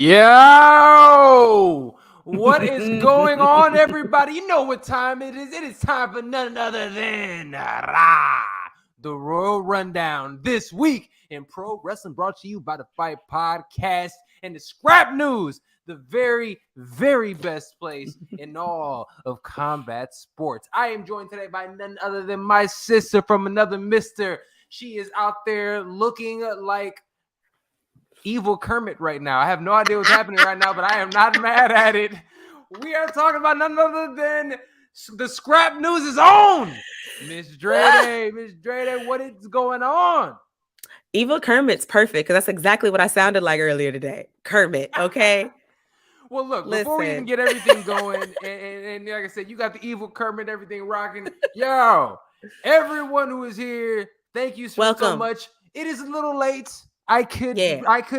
Yo! What is going on, everybody? You know what time it is. It is time for none other than the Royal Rundown this week in pro wrestling, brought to you by the Fight Podcast and the Scrap News, the very, very best place in all of combat sports. I am joined today by none other than my sister from another mister. She is out there looking like evil Kermit right now. I have no idea what's happening right now, but I am not mad at it. We are talking about none other than the Scrap News' own Miss Drede. Miss Drede, what is going on? Evil Kermit's perfect because that's exactly what I sounded like earlier today. Kermit, okay? Well, look, before we even get everything going, and like I said, you got the evil Kermit, everything rocking. Yo, everyone who is here, thank you so much. It is a little late. I could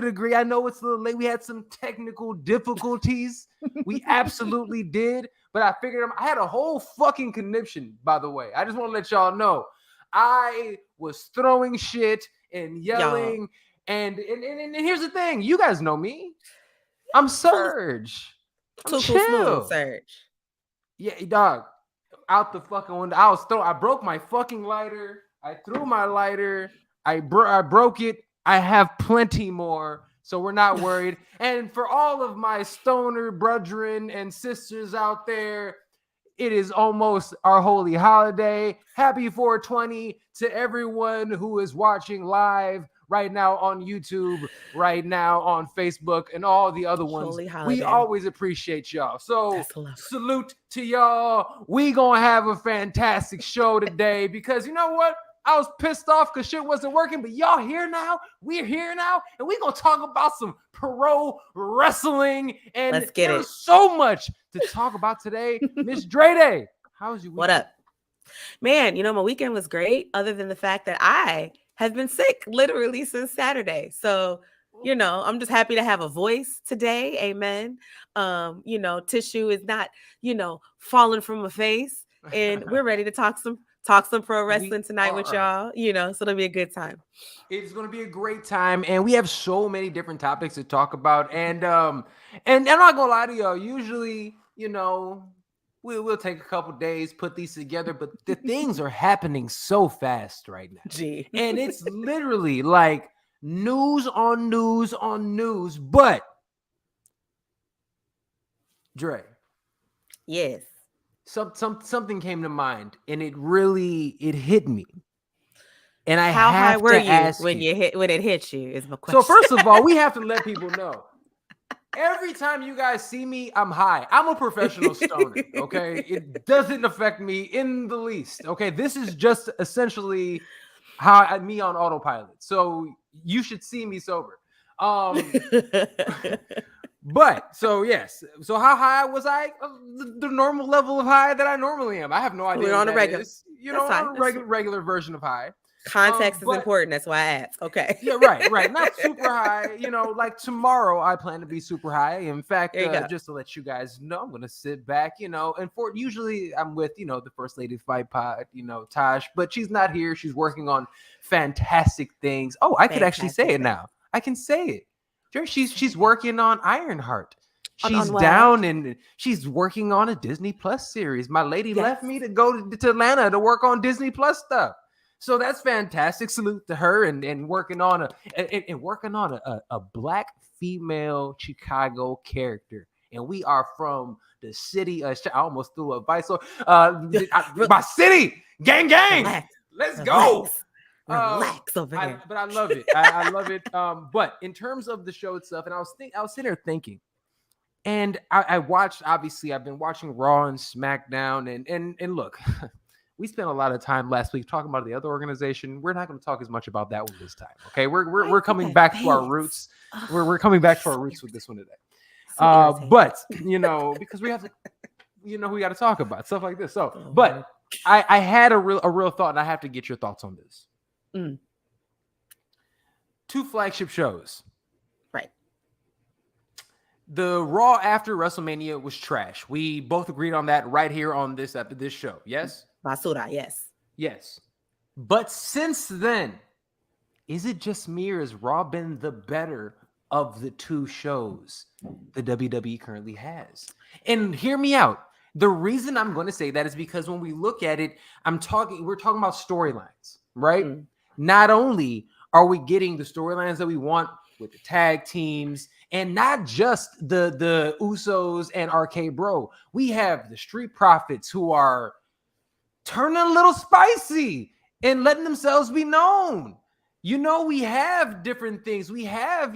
agree. I know it's a little late. We had some technical difficulties. We absolutely did. But I figured I had a whole fucking conniption, by the way. I just want to let y'all know. I was throwing shit and yelling. And here's the thing. You guys know me. I'm Serge. I'm chill. Serge. Yeah, dog. Out the fucking window. I broke my fucking lighter. I threw my lighter. I broke it. I have plenty more, so we're not worried. And for all of my stoner brethren and sisters out there, it is almost our holy holiday. Happy 420 to everyone who is watching live right now on YouTube, right now on Facebook, and all the other ones. We always appreciate y'all. So salute to y'all. We gonna have a fantastic show today because you know what? I was pissed off because shit wasn't working, but y'all here now. We're here now, and we're going to talk about some pro wrestling. And let's get there's so much to talk about today. Miss Drede, how was your weekend? What up? Man, you know, my weekend was great, other than the fact that I have been sick literally since Saturday. So, you know, I'm just happy to have a voice today. Amen. You know, tissue is not, you know, falling from my face. And we're ready to talk some pro wrestling tonight with y'all, you know, so it'll be a good time. It's going to be a great time, and we have so many different topics to talk about, and I'm not going to lie to y'all, usually, you know, we'll take a couple days, put these together, but the things are happening so fast right now. Gee. And it's literally like news on news on news, but Dre. Yes. Something came to mind, and it hit me. And I how high were you when it hit you? Is my question. So first of all, we have to let people know. Every time you guys see me, I'm high. I'm a professional stoner. Okay, it doesn't affect me in the least. Okay, this is just essentially me on autopilot. So you should see me sober. But so yes, so how high was I? The normal level of high that I normally am. I have no idea. We're on a regular, on a regular version of high. Context is important. That's why I asked. Okay. Yeah, right. Not super high. You know, like tomorrow, I plan to be super high. In fact, just to let you guys know, I'm gonna sit back. You know, and usually I'm with the first lady of Fight Pod, Tosh, but she's not here. She's working on fantastic things. Oh, I could actually say it now. I can say it. She's working on Ironheart. She's down and she's working on a Disney Plus series. My lady left me to go to Atlanta to work on Disney Plus stuff. So that's fantastic. Salute to her and working on a black female Chicago character. And we are from the city. I almost threw a vice. My city, gang. Let's go. Relax over here. But I love it. I love it. But in terms of the show itself, and I was sitting there thinking, and I watched. Obviously, I've been watching Raw and SmackDown, and look, we spent a lot of time last week talking about the other organization. We're not going to talk as much about that one this time. Okay, we're coming back to our roots. We're coming back to our roots with this one today. But because we have to, we got to talk about stuff like this. So, but I had a real thought, and I have to get your thoughts on this. 2 flagship shows. Right. The Raw after WrestleMania was trash. We both agreed on that right here on this show. Yes? Basura, yes. Yes. But since then, is it just me or has Raw been the better of the two shows the WWE currently has. And hear me out. The reason I'm going to say that is because when we look at it, we're talking about storylines, right? Mm. Not only are we getting the storylines that we want with the tag teams, and not just the Usos and RK Bro. We have the Street Profits who are turning a little spicy and letting themselves be known. We have different things. We have,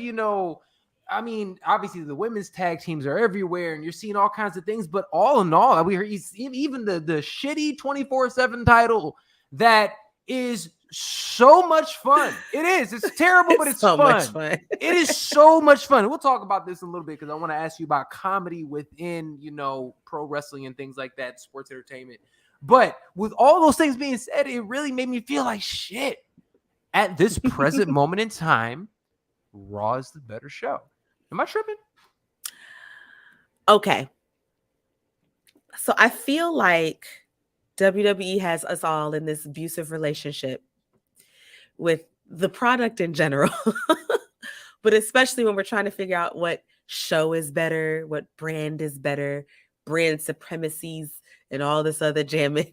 obviously the women's tag teams are everywhere and you're seeing all kinds of things. But all in all, we heard even the shitty 24/7 title that is so much fun. It is. It's terrible, but it's so fun. Much fun. It is so much fun. We'll talk about this a little bit because I want to ask you about comedy within, pro wrestling and things like that, sports entertainment. But with all those things being said, it really made me feel like shit. At this present moment in time, Raw is the better show. Am I tripping? Okay. So I feel like WWE has us all in this abusive relationship with the product in general, but especially when we're trying to figure out what show is better, what brand is better, brand supremacies, and all this other jamming.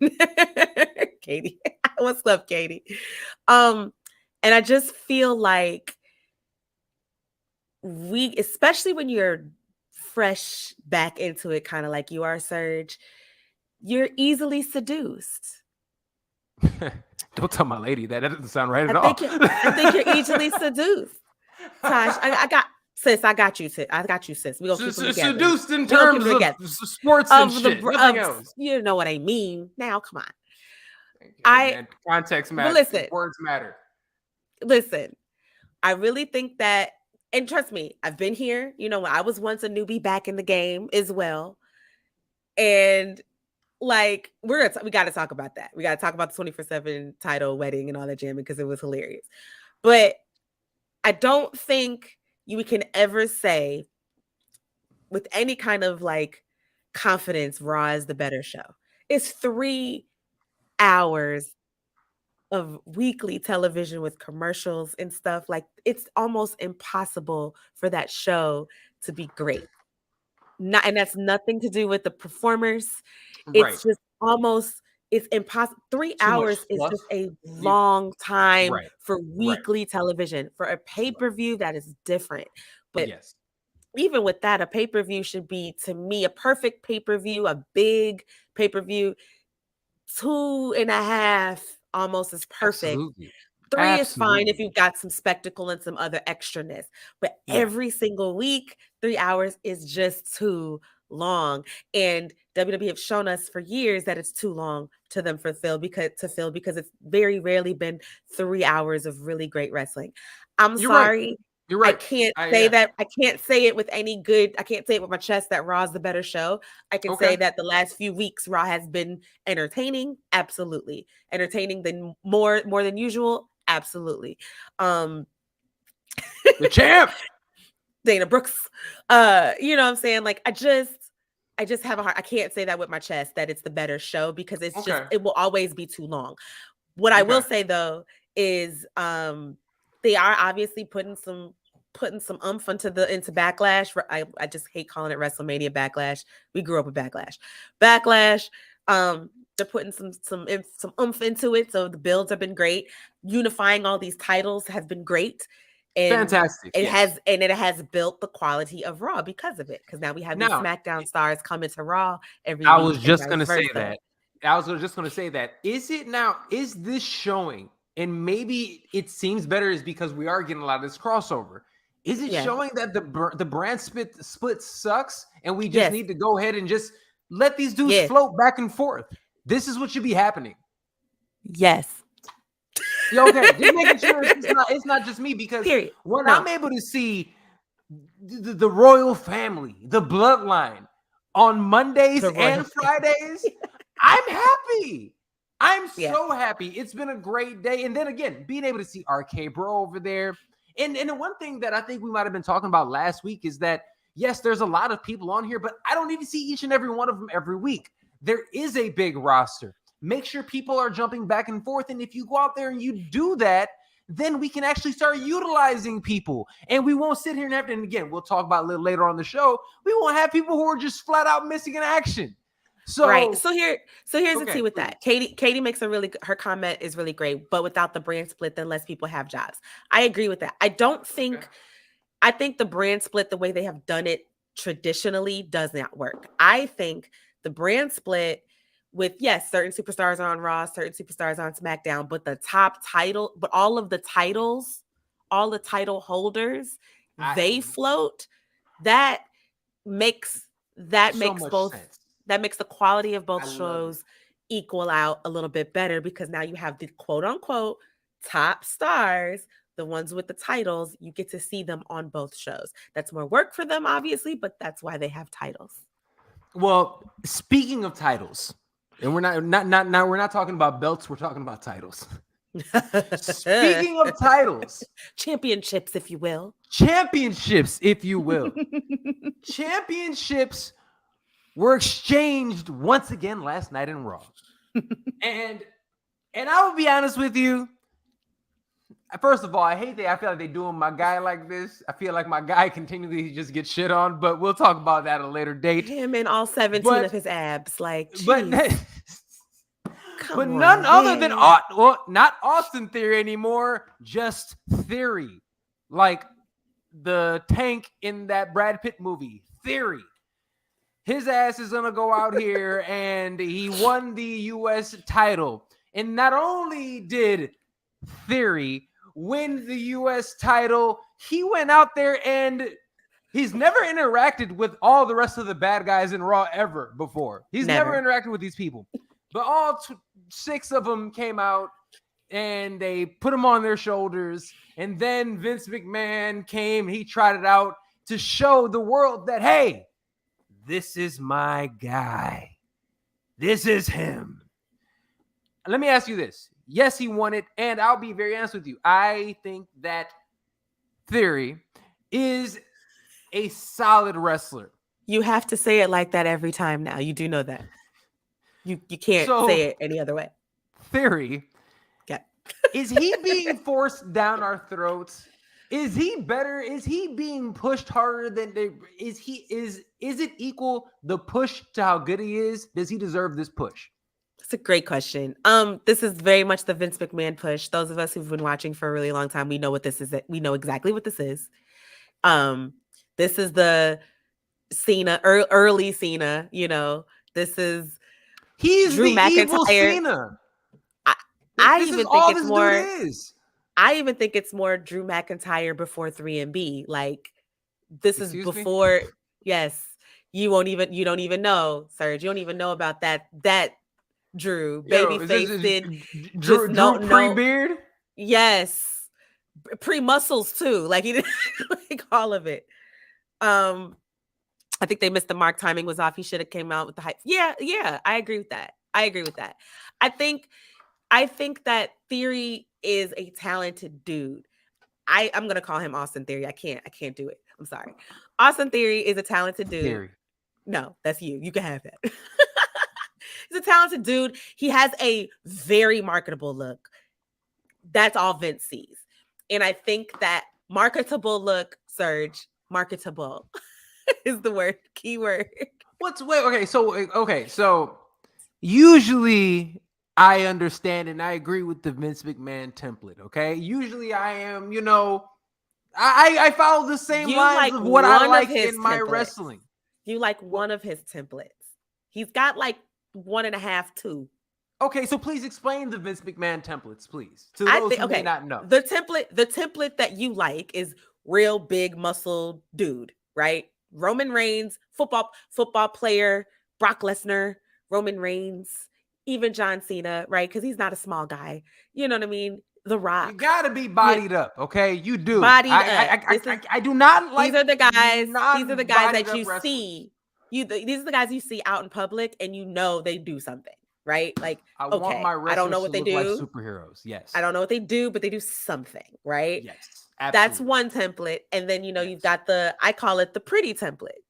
Katie, what's up, Katie? And I just feel like especially when you're fresh back into it, kind of like you are, Serge, you're easily seduced. Don't tell my lady that. That doesn't sound right at all. I think you're easily seduced. Tosh, I got you, sis. I got you, sis. We're going to keep them together. Seduced in terms of sports and shit. Nothing else. You know what I mean. Now, come on. Man, context matters. Listen, words matter. Listen, I really think that, and trust me, I've been here. I was once a newbie back in the game as well. And like, we got to talk about that. We got to talk about the 24/7 title wedding and all that jamming because it was hilarious. But I don't think you can ever say with any kind of like confidence, Raw is the better show. It's 3 hours of weekly television with commercials and stuff. Like, it's almost impossible for that show to be great. And that's nothing to do with the performers. It's just it's impossible. 3 hours is just a long time for weekly television. For a pay-per-view, that is different. But yes, even with that, a pay-per-view should be, to me, a perfect pay-per-view, a big pay-per-view. 2.5 almost is perfect. Absolutely. 3 is fine if you've got some spectacle and some other extraness. But every single week, 3 hours is just too long. And WWE have shown us for years that it's too long to them to fill because it's very rarely been 3 hours of really great wrestling. I'm sorry. Right. You're right. I can't say that. I can't say it with any good. I can't say it with my chest that Raw's the better show. I can say that the last few weeks Raw has been entertaining. Absolutely. Entertaining than more than usual. Absolutely. The champ. Dana Brooks. You know what I'm saying? Like, I just have a heart. I can't say that with my chest that it's the better show because it's just, it will always be too long. What I will say though is they are obviously putting some oomph into Backlash. I just hate calling it WrestleMania Backlash. We grew up with Backlash. They're putting some oomph into it. So the builds have been great. Unifying all these titles has been great. And fantastic. It has built the quality of Raw because of it. Because now we have these SmackDown stars coming to Raw every week. I was just going to say that. Is this showing? And maybe it seems better is because we are getting a lot of this crossover. Is it showing that the brand split sucks and we just need to go ahead and just let these dudes float back and forth? This is what should be happening. Yes. Okay, just making sure it's not just me because I'm able to see the royal family, the bloodline on Mondays and Fridays, I'm happy. I'm so happy. It's been a great day. And then again, being able to see RK Bro over there. And the one thing that I think we might have been talking about last week is that, yes, there's a lot of people on here, but I don't even see each and every one of them every week. There is a big roster. Make sure people are jumping back and forth. And if you go out there and you do that, then we can actually start utilizing people. And we won't sit here and have to, and again, we'll talk about a little later on the show, we won't have people who are just flat out missing in action. So right. So here's the tea with please. that. Katie makes her comment is really great, but without the brand split, then less people have jobs. I agree with that. I think the brand split, the way they have done it traditionally, does not work. I think the brand split with, yes, certain superstars are on Raw, certain superstars on SmackDown, but all of the titles, all the title holders, they float. That makes both sense. That makes the quality of both shows equal out a little bit better, because now you have the quote unquote top stars, the ones with the titles. You get to see them on both shows. That's more work for them, obviously, but that's why they have titles. Well, speaking of titles, and we're not talking about belts, we're talking about titles. Speaking of titles, championships, if you will. Championships were exchanged once again last night in Raw. and I will be honest with you. First of all, I hate that. I feel like they're doing my guy like this. I feel like my guy continually just gets shit on, but we'll talk about that at a later date. Him and all 17 of his abs, like, geez. But none other than not Austin Theory anymore, just Theory, like the tank in that Brad Pitt movie, Theory. His ass is gonna go out here, and he won the U.S. title. And not only did Theory win the U.S. title, he went out there and he's never interacted with all the rest of the bad guys in Raw ever before. He's never interacted with these people. But all 6 of them came out and they put him on their shoulders. And then Vince McMahon came, he tried it out to show the world that, hey, this is my guy. This is him. Let me ask you this. Yes, he won it, and I'll be very honest with you. I think that Theory is a solid wrestler. You have to say it like that every time now. You do know that. You can't say it any other way. Theory. Yeah. Is he being forced down our throats? Is he better? Is he being pushed harder than they? Is it equal the push to how good he is? Does he deserve this push? It's a great question. This is very much the Vince McMahon push. Those of us who've been watching for a really long time, we know what this is. We know exactly what this is. This is the Cena, early Cena. You know, he's Drew McIntyre. Evil Cena. I even think it's more Drew McIntyre before 3MB. Like, this is before. Yes, you don't even know, Serge. You don't even know about that Drew, baby-faced, Drew pre-beard? Yes. Pre-muscles too. Like, he didn't like all of it. I think they missed the mark. Timing was off. He should have came out with the hype. Yeah, I agree with that. I think that Theory is a talented dude. I'm gonna call him Austin Theory. I can't do it. I'm sorry. Austin Theory is a talented dude. Theory. No, that's you. You can have that. He's a talented dude. He has a very marketable look. That's all Vince sees. And I think that marketable look, Serge, marketable is the key word. So usually I understand and I agree with the Vince McMahon template, okay? Usually I am, I follow the same lines of what I like in my wrestling. You like one of his templates. He's got like 1.5, 2. Okay, so please explain the Vince McMahon templates, please. To those who may not know. The template that you like is real big muscle dude, right? Roman Reigns, football player, Brock Lesnar, Roman Reigns, even John Cena, right? Because he's not a small guy. You know what I mean? The Rock. You gotta be bodied up, okay? You do. Bodied up. I do not like. These are the guys that you see. These are the guys you see out in public, and they do something, right? Like, I want my wrestlers I don't know what they do. Like superheroes, yes. I don't know what they do, but they do something, right? Yes, absolutely. That's one template, and then you've got I call it the pretty template,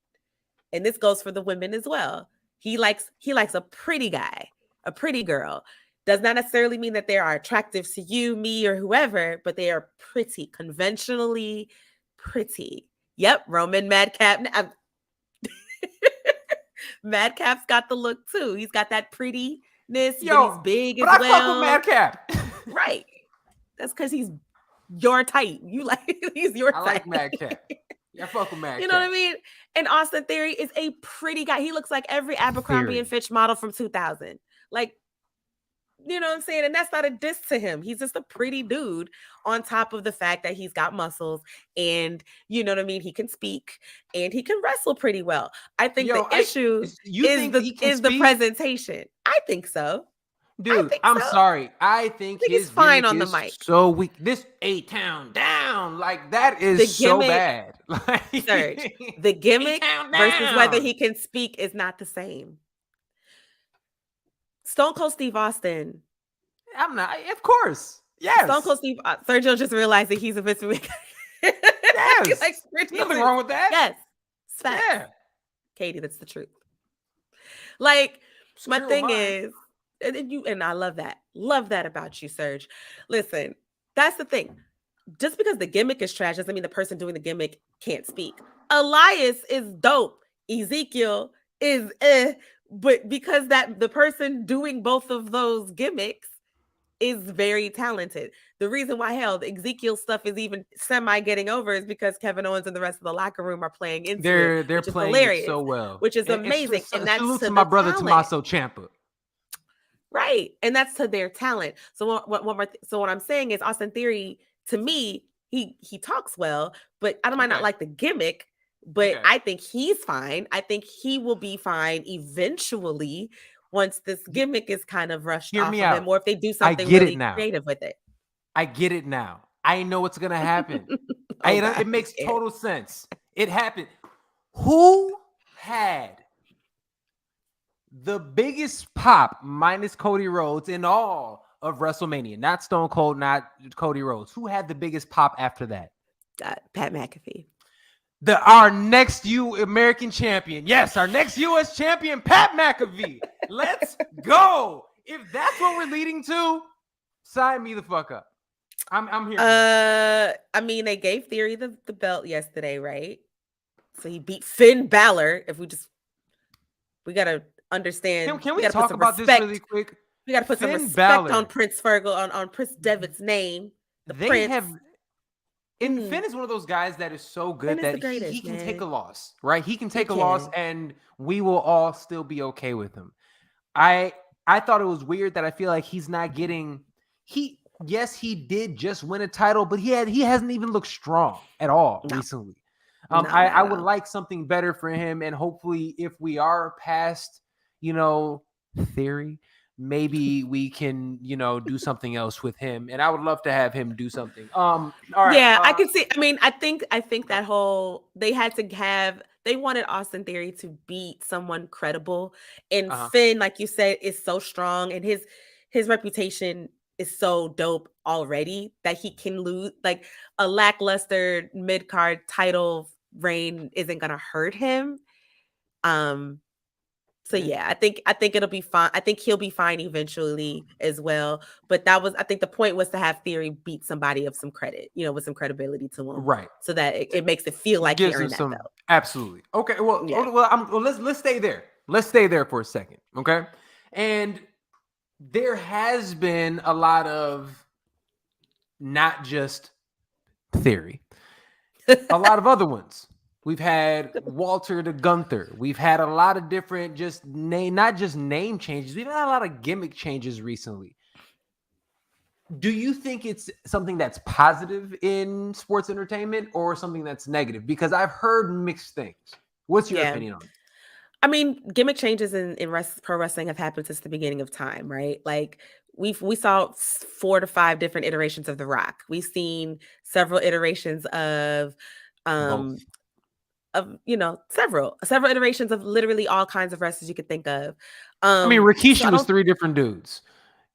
and this goes for the women as well. He likes a pretty guy, a pretty girl. Does not necessarily mean that they are attractive to you, me, or whoever, but they are pretty, conventionally pretty. Yep, Roman Madcap. Madcap's got the look too. He's got that prettiness, but he's big as I well. fuck with Madcap. Right. That's because he's your type. You like he's your type. I like Madcap. Yeah, I fuck with Madcap. You know what I mean? And Austin Theory is a pretty guy. He looks like every Abercrombie and Fitch model from 2000. Like, you know what I'm saying? And that's not a diss to him. He's just a pretty dude on top of the fact that he's got muscles and, you know what I mean? He can speak and he can wrestle pretty well. I think the issue is the presentation. I think so. Dude, I'm sorry. I think his fine on the mic. So weak. This A-Town down. Like, that is so bad. Like, the gimmick versus whether he can speak is not the same. Stone Cold Steve Austin. I'm not. Of course. Yes. Stone Cold Steve. Sergio just realized that he's a Vince McMahon. Yes. Nothing wrong with that. Yes. It's facts. Yeah. Katie, that's the truth. Like, my thing is, and I love that. Love that about you, Serge. Listen, that's the thing. Just because the gimmick is trash doesn't mean the person doing the gimmick can't speak. Elias is dope. Ezekiel is but because that the person doing both of those gimmicks is very talented. The reason why the Ezekiel stuff is even semi getting over is because Kevin Owens and the rest of the locker room are playing into it. They're playing hilarious, it so well, which is amazing. And that's to my brother Tommaso Ciampa. Right, and that's to their talent. So what I'm saying is Austin Theory, to me, he talks well, but I might not like the gimmick. But I think he's fine. I think he will be fine eventually once this gimmick is kind of rushed off of him, or if they do something really creative with it. I get it now. I know what's gonna happen. It makes total sense. It happened. Who had the biggest pop minus Cody Rhodes in all of WrestleMania? Not Stone Cold, not Cody Rhodes. Who had the biggest pop after that? Pat McAfee. Our next American champion. Yes, our next U.S. champion, Pat McAfee. Let's go. If that's what we're leading to, sign me the fuck up. I'm here. I mean, they gave Theory the belt yesterday, right? So he beat Finn Balor. If we gotta understand. Can we talk about this really quick? We gotta put some respect on Prince Fergal, on Prince Devitt's name. And Finn is one of those guys that is so good that he can take a loss, right? He can take a loss and we will all still be okay with him. I thought it was weird that I feel like he's not getting yes, he did just win a title, but he hasn't even looked strong at all recently. I would like something better for him, and hopefully if we are past, Theory, maybe we can, do something else with him. And I would love to have him do something. All right. Yeah, I can see. I mean, I think that whole they wanted Austin Theory to beat someone credible. And Finn, like you said, is so strong, and his reputation is so dope already that he can lose. Like a lackluster mid-card title reign isn't gonna hurt him. So yeah, I think it'll be fine. I think he'll be fine eventually as well. But I think the point was to have Theory beat somebody of some credit, with some credibility to him, right? So that it makes it feel like he earned that belt. Absolutely. Okay. Well, let's stay there. Let's stay there for a second. Okay. And there has been a lot of not just Theory, a lot of other ones. We've had Walter to Gunther. We've had a lot of different not just name changes. We've had a lot of gimmick changes recently. Do you think it's something that's positive in sports entertainment or something that's negative? Because I've heard mixed things. What's your opinion on it? I mean, gimmick changes in pro wrestling have happened since the beginning of time, right? Like we saw 4 to 5 different iterations of The Rock. We've seen several iterations of several iterations of literally all kinds of wrestlers you could think of. Rikishi was 3 different dudes.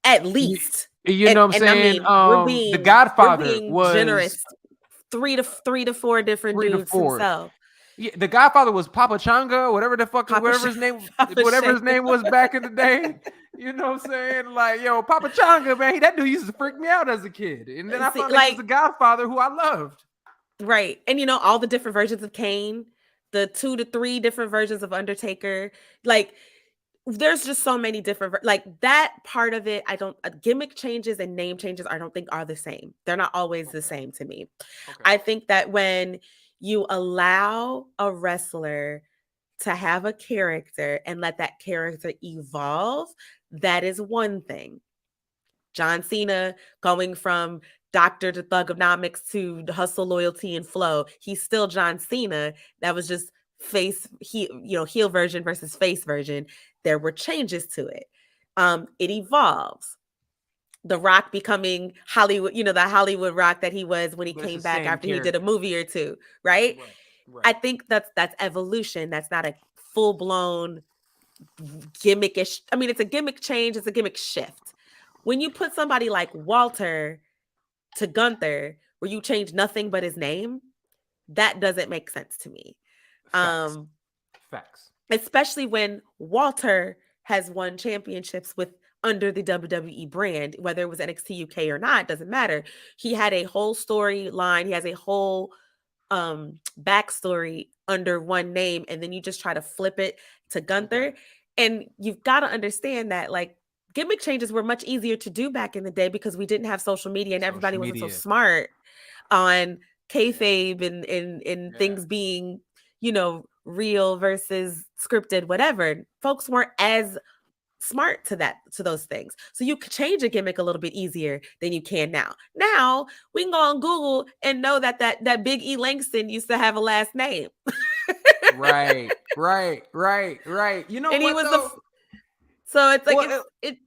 At least. You know what I'm saying? The Godfather was generous. 3 to 4 different dudes himself. Yeah, the Godfather was Papa Changa, whatever the fuck, Papa whatever his name, Papa whatever his Shango. name was back in the day. You know what I'm saying? Like, yo, Papa Changa, man, that dude used to freak me out as a kid. And then I See, found out he was like, the Godfather, who I loved. right. And all the different versions of Kane, the 2 to 3 different versions of Undertaker. Like, there's just so many different like that part of it. I don't gimmick changes and name changes I don't think are the same. They're not always the Okay. same to me. Okay. I think that when you allow a wrestler to have a character and let that character evolve, that is one thing. John Cena going from doctor to thugonomics to hustle, loyalty, and flow. He's still John Cena. That was just heel version versus face version. There were changes to it. It evolves. The Rock becoming Hollywood, the Hollywood Rock that he was when he But it's came the back same after he did a character. movie or two, right? Right. I think that's evolution. That's not a full blown gimmickish. I mean, it's a gimmick change. It's a gimmick shift. When you put somebody like Walter to Gunther, where you change nothing but his name, that doesn't make sense to me. Facts. Especially when Walter has won championships with under the WWE brand, whether it was NXT UK or not, doesn't matter. He had a whole storyline. He has a whole backstory under one name, and then you just try to flip it to Gunther. Okay. And you've got to understand that, like, gimmick changes were much easier to do back in the day because we didn't have social media and everybody wasn't so smart on kayfabe and things being, real versus scripted, whatever. Folks weren't as smart to those things. So you could change a gimmick a little bit easier than you can now. Now we can go on Google and know that Big E Langston used to have a last name. Right. You know, and what, he was though? So it's like, it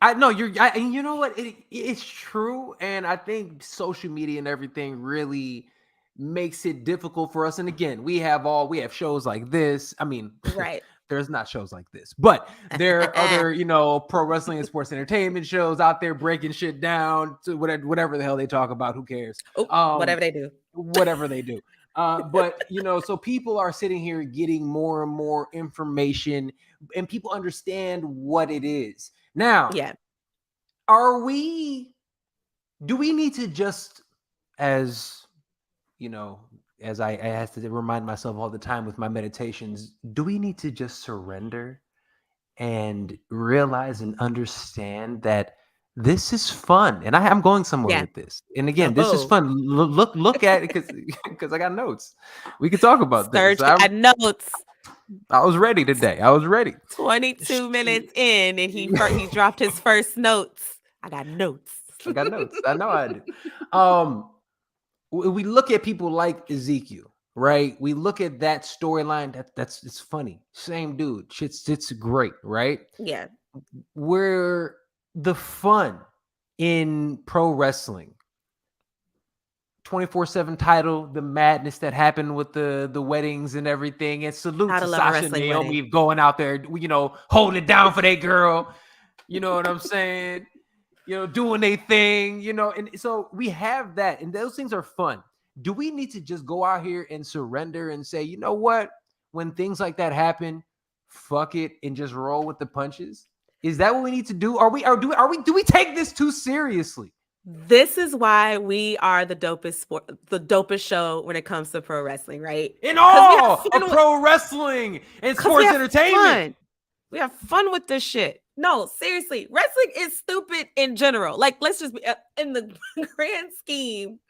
I know you know what? It's true. And I think social media and everything really makes it difficult for us. And again, we have shows like this. I mean, right. There's not shows like this, but there are other, pro wrestling and sports entertainment shows out there breaking shit down to whatever the hell they talk about. Who cares? Whatever they do. But so people are sitting here getting more and more information, and people understand what it is. Now, do we need to just, as I have to remind myself all the time with my meditations, do we need to just surrender and realize and understand that this is fun? And I'm going somewhere with this. And again, this is fun. Look at it because I got notes. We can talk about this. Got notes. I was ready today. I was ready. 22 minutes in, and he dropped his first notes. I got notes. I know I do. We look at people like Ezekiel, right? We look at that storyline. It's funny. Same dude. It's great, right? Yeah. Where the fun in pro wrestling, 24/7 title, the madness that happened with the weddings and everything, and salute to Sasha and Naomi going out there, holding it down for their girl. You know what I'm saying? Doing their thing, and so we have that, and those things are fun. Do we need to just go out here and surrender and say, you know what, when things like that happen, fuck it and just roll with the punches? Is that what we need to do? Do we take this too seriously? This is why we are the dopest show when it comes to pro wrestling, right? In all of pro wrestling and sports entertainment. We have fun with this shit. No, seriously, wrestling is stupid in general. Like, let's just be in the grand scheme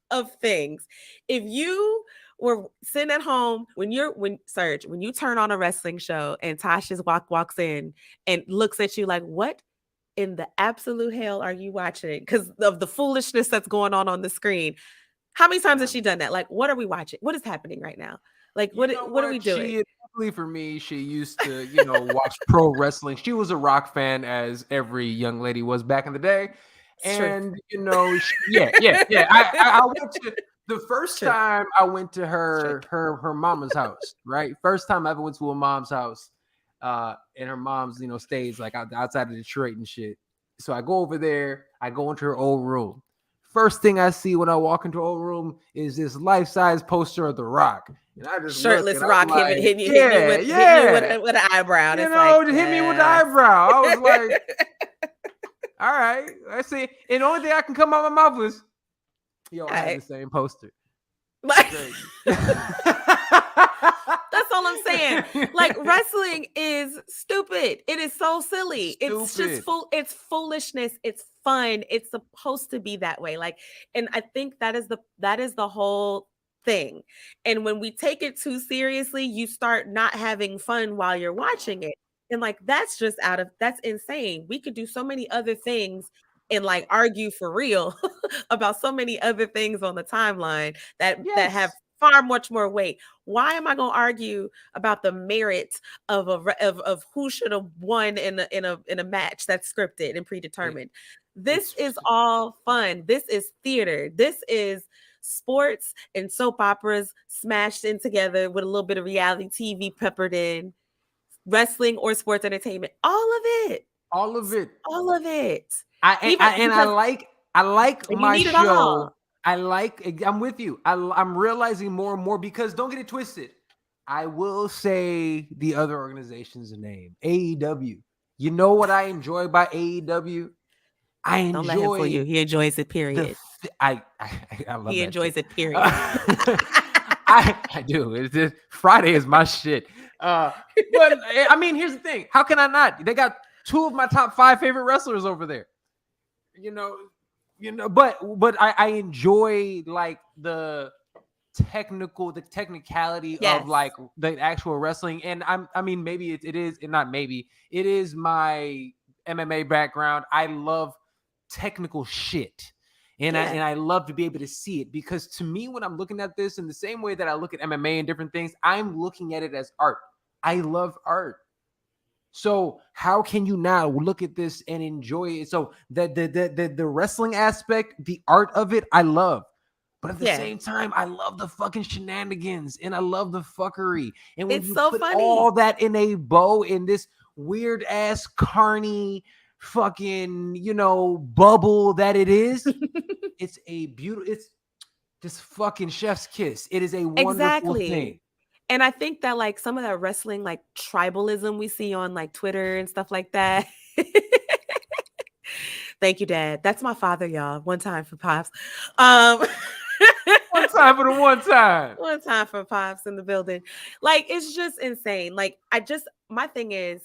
of things. If you were sitting at home when Serge, when you turn on a wrestling show and Tasha's walks in and looks at you like, what in the absolute hell are you watching? Because of the foolishness that's going on the screen. How many times has she done that? Like, what are we watching? What is happening right now? Like, what are we doing? For me, she used to, watch pro wrestling. She was a Rock fan, as every young lady was back in the day. And, I went to the first time I went to her mama's house, right? First time I ever went to a mom's house. And her mom's, stays like outside of Detroit and shit. So I go over there, I go into her old room. First thing I see when I walk into a room is this life-size poster of The Rock. And I just look Shirtless and I'm Rock like, hitting you yeah. with an eyebrow. You It's know, like, just hit me with the yes. eyebrow. I was like, all right. I see. And the only thing I can come out of my mouth was, yo, I had the same poster. Like, that's all I'm saying. Like, wrestling is stupid. It is so silly. It's just it's foolishness. It's fun. It's supposed to be that way. Like, and I think that is the whole thing. And when we take it too seriously, you start not having fun while you're watching it. And like, that's insane. We could do so many other things and like argue for real about so many other things on the timeline that have far much more weight. Why am I going to argue about the merit of who should have won in a match that's scripted and predetermined? This is all fun. This is theater. This is sports and soap operas smashed in together with a little bit of reality TV peppered in, wrestling or sports entertainment. All of it. All of it. I like my show. I'm with you. I'm realizing more and more, because don't get it twisted. I will say the other organization's name, AEW. You know what I enjoy by AEW? Don't let him fool you. He enjoys it, period. I love he that enjoys shit. It, period. I do. It's just, Friday is my shit. But I mean, here's the thing. How can I not? They got 2 of my top 5 favorite wrestlers over there. You know, but I enjoy like the technicality of like the actual wrestling. And I mean, maybe it is my MMA background. I love technical shit. And I love to be able to see it, because to me, when I'm looking at this in the same way that I look at MMA and different things, I'm looking at it as art. I love art. So how can you now look at this and enjoy it? So the wrestling aspect, the art of it, I love. But at the same time, I love the fucking shenanigans and I love the fuckery. And when you put all that in a bow in this weird ass carny fucking, bubble that it is, it's this fucking chef's kiss. It is a wonderful thing. And I think that like some of that wrestling, like tribalism we see on like Twitter and stuff like that. Thank you, Dad. That's my father, y'all. One time for Pops. One time for the one time. One time for Pops in the building. Like, it's just insane. Like, my thing is,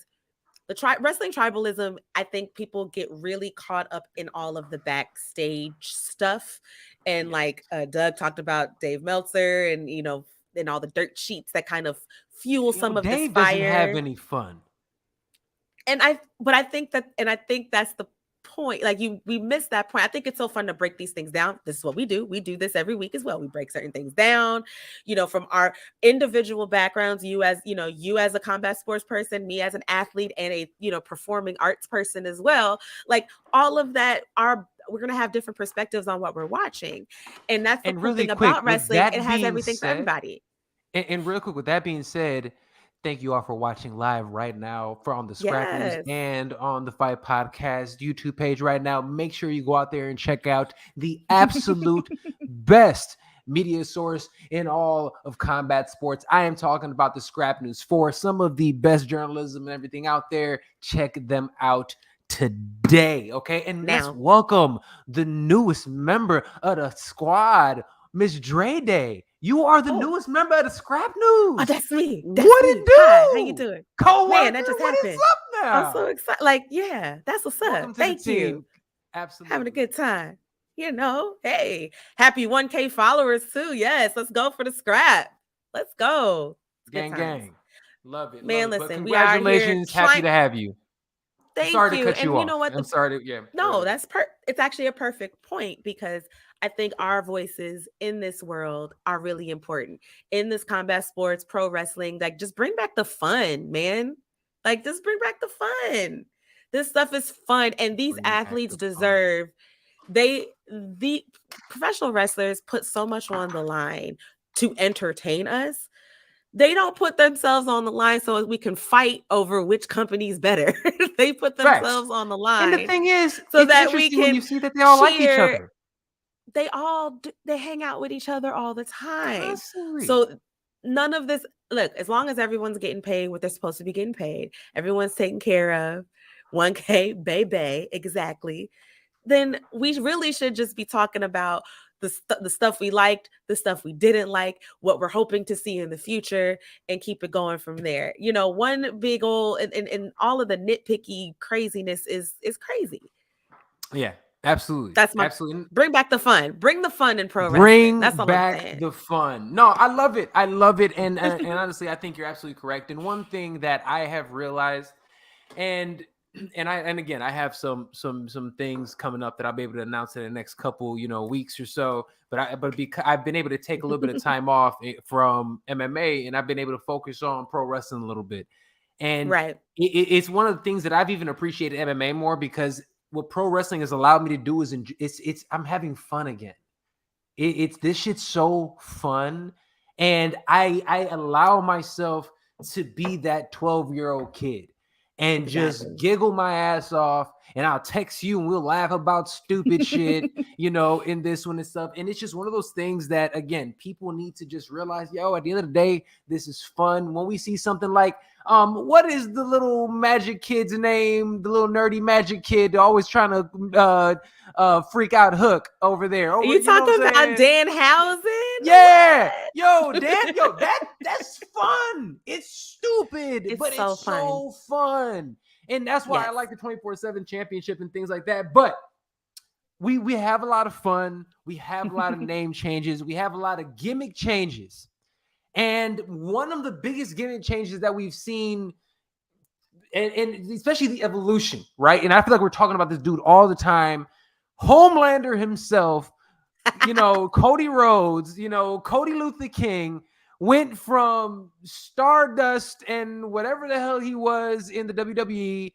the wrestling tribalism, I think people get really caught up in all of the backstage stuff. And like Doug talked about Dave Meltzer and, and all the dirt sheets that kind of fuel some of this fire. Dave doesn't have any fun. But I think that's the point. Like we missed that point. I think it's so fun to break these things down. This is what we do. We do this every week as well. We break certain things down, from our individual backgrounds. You as a combat sports person, me as an athlete and a performing arts person as well. Like all of that we're going to have different perspectives on what we're watching. And that's the cool thing about wrestling. It has everything for everybody. And real quick, with that being said, thank you all for watching live right now on the Scrap News and on the Fight Podcast YouTube page right now. Make sure you go out there and check out the absolute best media source in all of combat sports. I am talking about the Scrap News. For some of the best journalism and everything out there, check them out today, okay? And let's welcome the newest member of the squad, Miss Dre Day. You are the newest member of the Scrap News. Oh, that's me. What it do? Hi, how you doing? Man, that just what happened. Is up now? I'm so excited. Like, that's what's up. Thank you. Absolutely. Having a good time. Hey, happy 1K followers too. Yes, let's go for the scrap. Let's go. Gang. Love it. Man, love it. Listen, congratulations. Happy to have you. Thank sorry you. To cut and you you off. know what? I'm sorry to, No, that's it's actually a perfect point, because I think our voices in this world are really important in this combat sports, pro wrestling. Like, just bring back the fun, man. Like, just bring back the fun. This stuff is fun. And these athletes deserve, the professional wrestlers put so much on the line to entertain us. They don't put themselves on the line so we can fight over which company's better. They put themselves on the line. And the thing is, so that we can when you see that they all like each other. they hang out with each other all the time. Constantly. So none of this, look, as long as everyone's getting paid what they're supposed to be getting paid, everyone's taken care of, 1K, baby, exactly, then we really should just be talking about the stuff we liked, the stuff we didn't like, what we're hoping to see in the future, and keep it going from there. One big old and all of the nitpicky craziness is crazy. Yeah, absolutely. That's my absolutely. Bring back the fun. Bring the fun in pro wrestling. Bring That's all back I'm saying. the fun. No, I love it. I love it. And honestly, I think you're absolutely correct. And one thing that I have realized, and again, I have some things coming up that I'll be able to announce in the next couple, weeks or so. But because I've been able to take a little bit of time off from MMA, and I've been able to focus on pro wrestling a little bit. And right, it's one of the things that I've even appreciated MMA more, because what pro wrestling has allowed me to do is I'm having fun again. It's this shit's so fun, and I allow myself to be that 12-year-old kid and just giggle my ass off, and I'll text you and we'll laugh about stupid shit, in this one and stuff. And it's just one of those things that, again, people need to just realize, at the end of the day, this is fun. When we see something like, what is the little magic kid's name? The little nerdy magic kid always trying to freak out Hook over there. Are you talking about Danhausen? Yeah. That's fun. It's stupid, but it's so fun. And that's why I like the 24/7 championship and things like that. But we have a lot of fun. We have a lot of name changes. We have a lot of gimmick changes. And one of the biggest gimmick changes that we've seen, and especially the evolution, right? And I feel like we're talking about this dude all the time. Homelander himself, Cody Rhodes, Cody Luther King, went from Stardust and whatever the hell he was in the WWE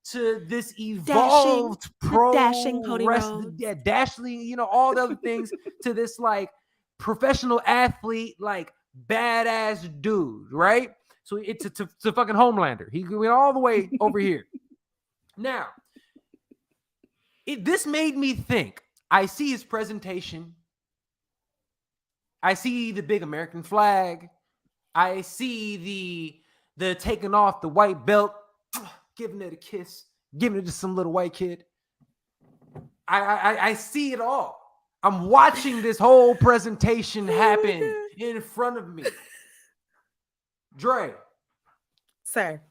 to this evolved dashing Cody Rhodes. Yeah, Dashley, all the other things, to this like professional athlete, like badass dude, right? So it's a fucking Homelander. He went all the way over here. Now, this made me think. I see his presentation. I see the big American flag. I see the taking off the white belt, giving it a kiss, giving it to some little white kid. I see it all. I'm watching this whole presentation happen in front of me. Dre. Sir.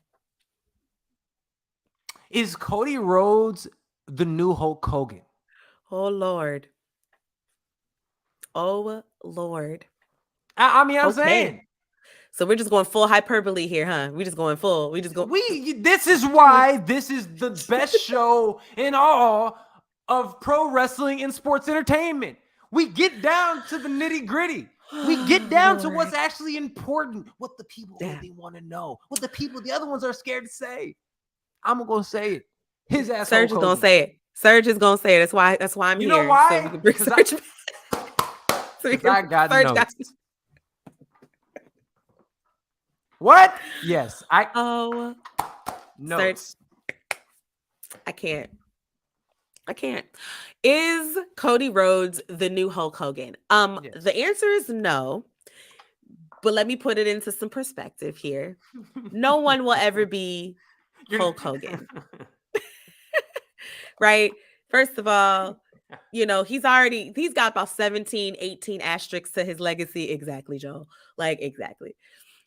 Is Cody Rhodes the new Hulk Hogan? Oh, Lord. Oh, Lord. I mean, I'm saying. So we're just going full hyperbole here, huh? We just going full. This is why this is the best show in all of pro wrestling and sports entertainment. We get down to the nitty gritty. We get down to what's actually important, what the people really want to know, what the other ones are scared to say. I'm gonna say it. His ass. Serge is gonna say it. Serge is gonna say it. That's why I'm here. You know why? So we can bring Serge back. I got notes. What? Yes. Notes. Serge, I can't. Is Cody Rhodes the new Hulk Hogan? Yes. The answer is no. But let me put it into some perspective here. No one will ever be Hulk Hogan. Right? First of all, he's got about 17, 18 asterisks to his legacy. Exactly, Joe. Like, exactly.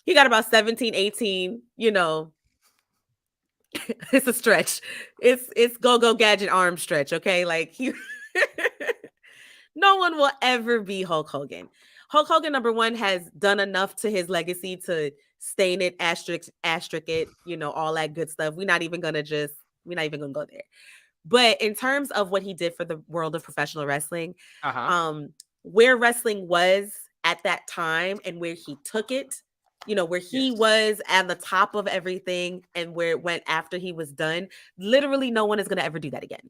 He got about 17, 18, it's a stretch. It's go gadget arm stretch. Okay. Like no one will ever be Hulk Hogan. Hulk Hogan, number one, has done enough to his legacy to stain it, asterisk it, all that good stuff. We're not even gonna go there. But in terms of what he did for the world of professional wrestling, where wrestling was at that time and where he took it, where he was at the top of everything and where it went after he was done, literally no one is going to ever do that again.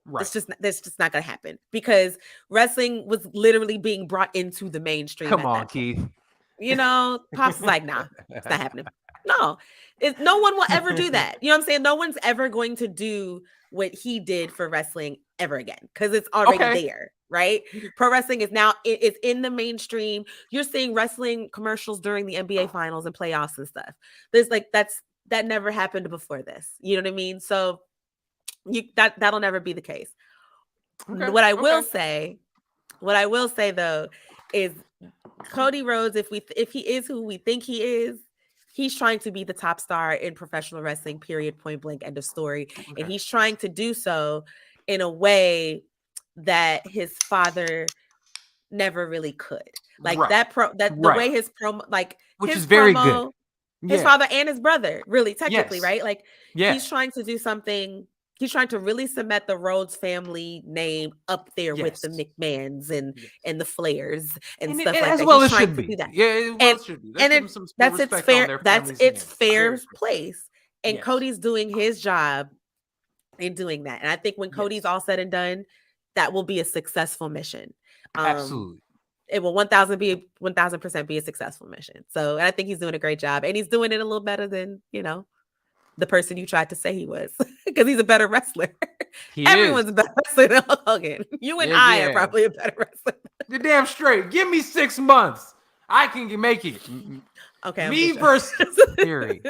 Right. That's just not going to happen, because wrestling was literally being brought into the mainstream. Come on, Keith. Pops is like, nah, it's not happening. No, no one will ever do that. You know what I'm saying? No one's ever going to do what he did for wrestling ever again, because it's already there. right? Pro wrestling is now it's in the mainstream. You're seeing wrestling commercials during the NBA finals and playoffs and stuff. There's like that never happened before this. You know what I mean? So that'll never be the case. Okay. What I will say though is Cody Rhodes, if he is who we think he is, he's trying to be the top star in professional wrestling, period, point blank, end of story. Okay. And he's trying to do so in a way that his father never really could. Like the way his promo, like which his is very promo, good. His father and his brother, really, technically, yes. right? Like he's trying to do something. He's trying to really cement the Rhodes family name up there with the McMahons and the Flairs and stuff like that. Well, he's trying to do that. Yeah, it should be. That's its fair. That's its fair place. And Cody's doing his job in doing that. And I think when Cody's all said and done, that will be a successful mission. Absolutely. It will 1000% be a successful mission. So, and I think he's doing a great job, and he's doing it a little better than, the person you tried to say he was, because he's a better wrestler. Everyone's a better wrestler than Hogan. You and I are probably a better wrestler. You're damn straight. Give me 6 months. I can make it. Okay. Me versus Theory.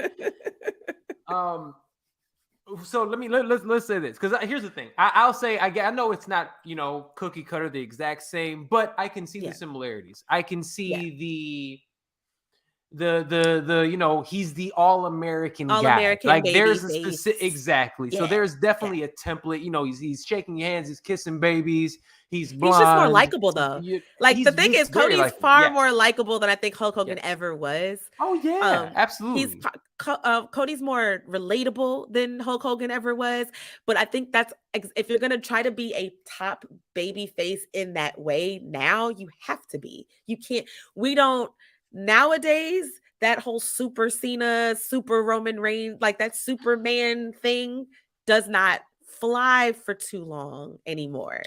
So let's say this, because here's the thing. I'll say I know it's not cookie cutter the exact same, but I can see the similarities. I can see the he's the all-American guy. Like there's a specific exactly. So there's definitely a template. He's shaking hands, he's kissing babies. He's blonde. He's just more likable though. The thing is, Cody's far more likable than I think Hulk Hogan ever was. Oh yeah, absolutely. Cody's more relatable than Hulk Hogan ever was. But I think that's, if you're gonna try to be a top baby face in that way, now you have to be. You can't. We don't nowadays. That whole Super Cena, Super Roman Reigns, like that Superman thing, does not fly for too long anymore.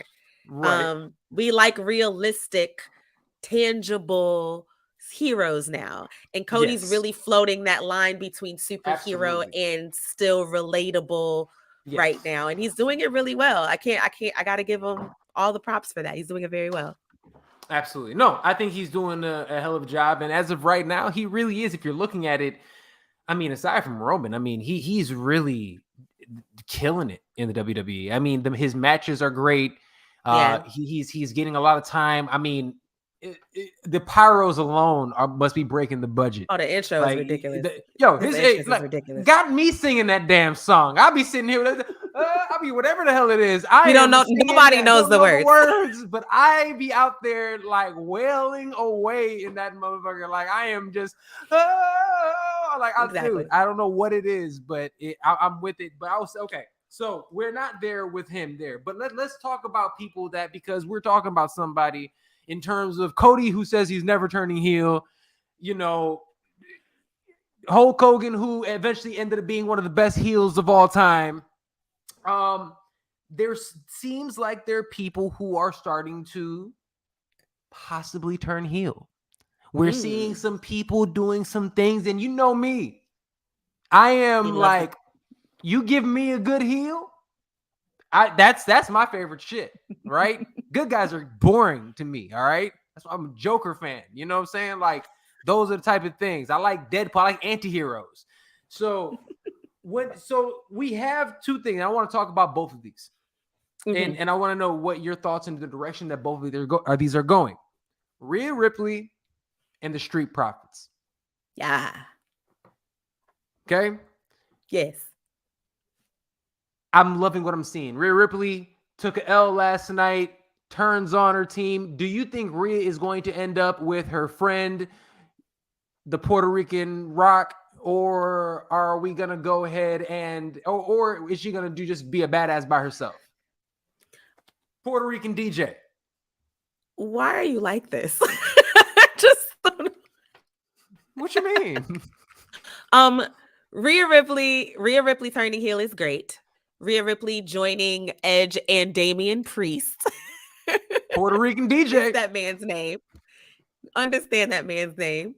Right. We like realistic, tangible heroes now, and Cody's really floating that line between superhero and still relatable right now, and he's doing it really well. I gotta give him all the props for that. He's doing it very well. Absolutely. No, I think he's doing a hell of a job, and as of right now, he really is. If you're looking at it, I mean, aside from Roman, I mean, he's really killing it in the WWE. I mean, his matches are great. He's getting a lot of time. I mean, the pyros alone must be breaking the budget. Oh, the intro is ridiculous. His ridiculous. Got me singing that damn song. I'll be sitting here with whatever the hell it is. You don't know. Nobody knows the words, but I be out there like wailing away in that motherfucker. Like I am just dude, I don't know what it is, but I'm with it. But I was okay. So we're not there with him there, but let's talk about people that, because we're talking about somebody in terms of Cody, who says he's never turning heel, Hulk Hogan, who eventually ended up being one of the best heels of all time. There seems like there are people who are starting to possibly turn heel. We're seeing some people doing some things, and you know me, I am like, you give me a good heel, that's my favorite shit, right? Good guys are boring to me, all right? That's why I'm a Joker fan. You know what I'm saying? Like, those are the type of things. I like Deadpool, I like anti-heroes. So we have two things. I want to talk about both of these. And I want to know what your thoughts into the direction that both of these are going. Rhea Ripley and the Street Profits. Yeah. Okay? Yes. I'm loving what I'm seeing. Rhea Ripley took an L last night, turns on her team. Do you think Rhea is going to end up with her friend, the Puerto Rican Rock, or are we going to go ahead and, or is she going to just be a badass by herself? Puerto Rican DJ. Why are you like this? What you mean? Rhea Ripley turning heel is great. Rhea Ripley joining Edge and Damian Priest. Puerto Rican DJ. That man's name. Understand that man's name.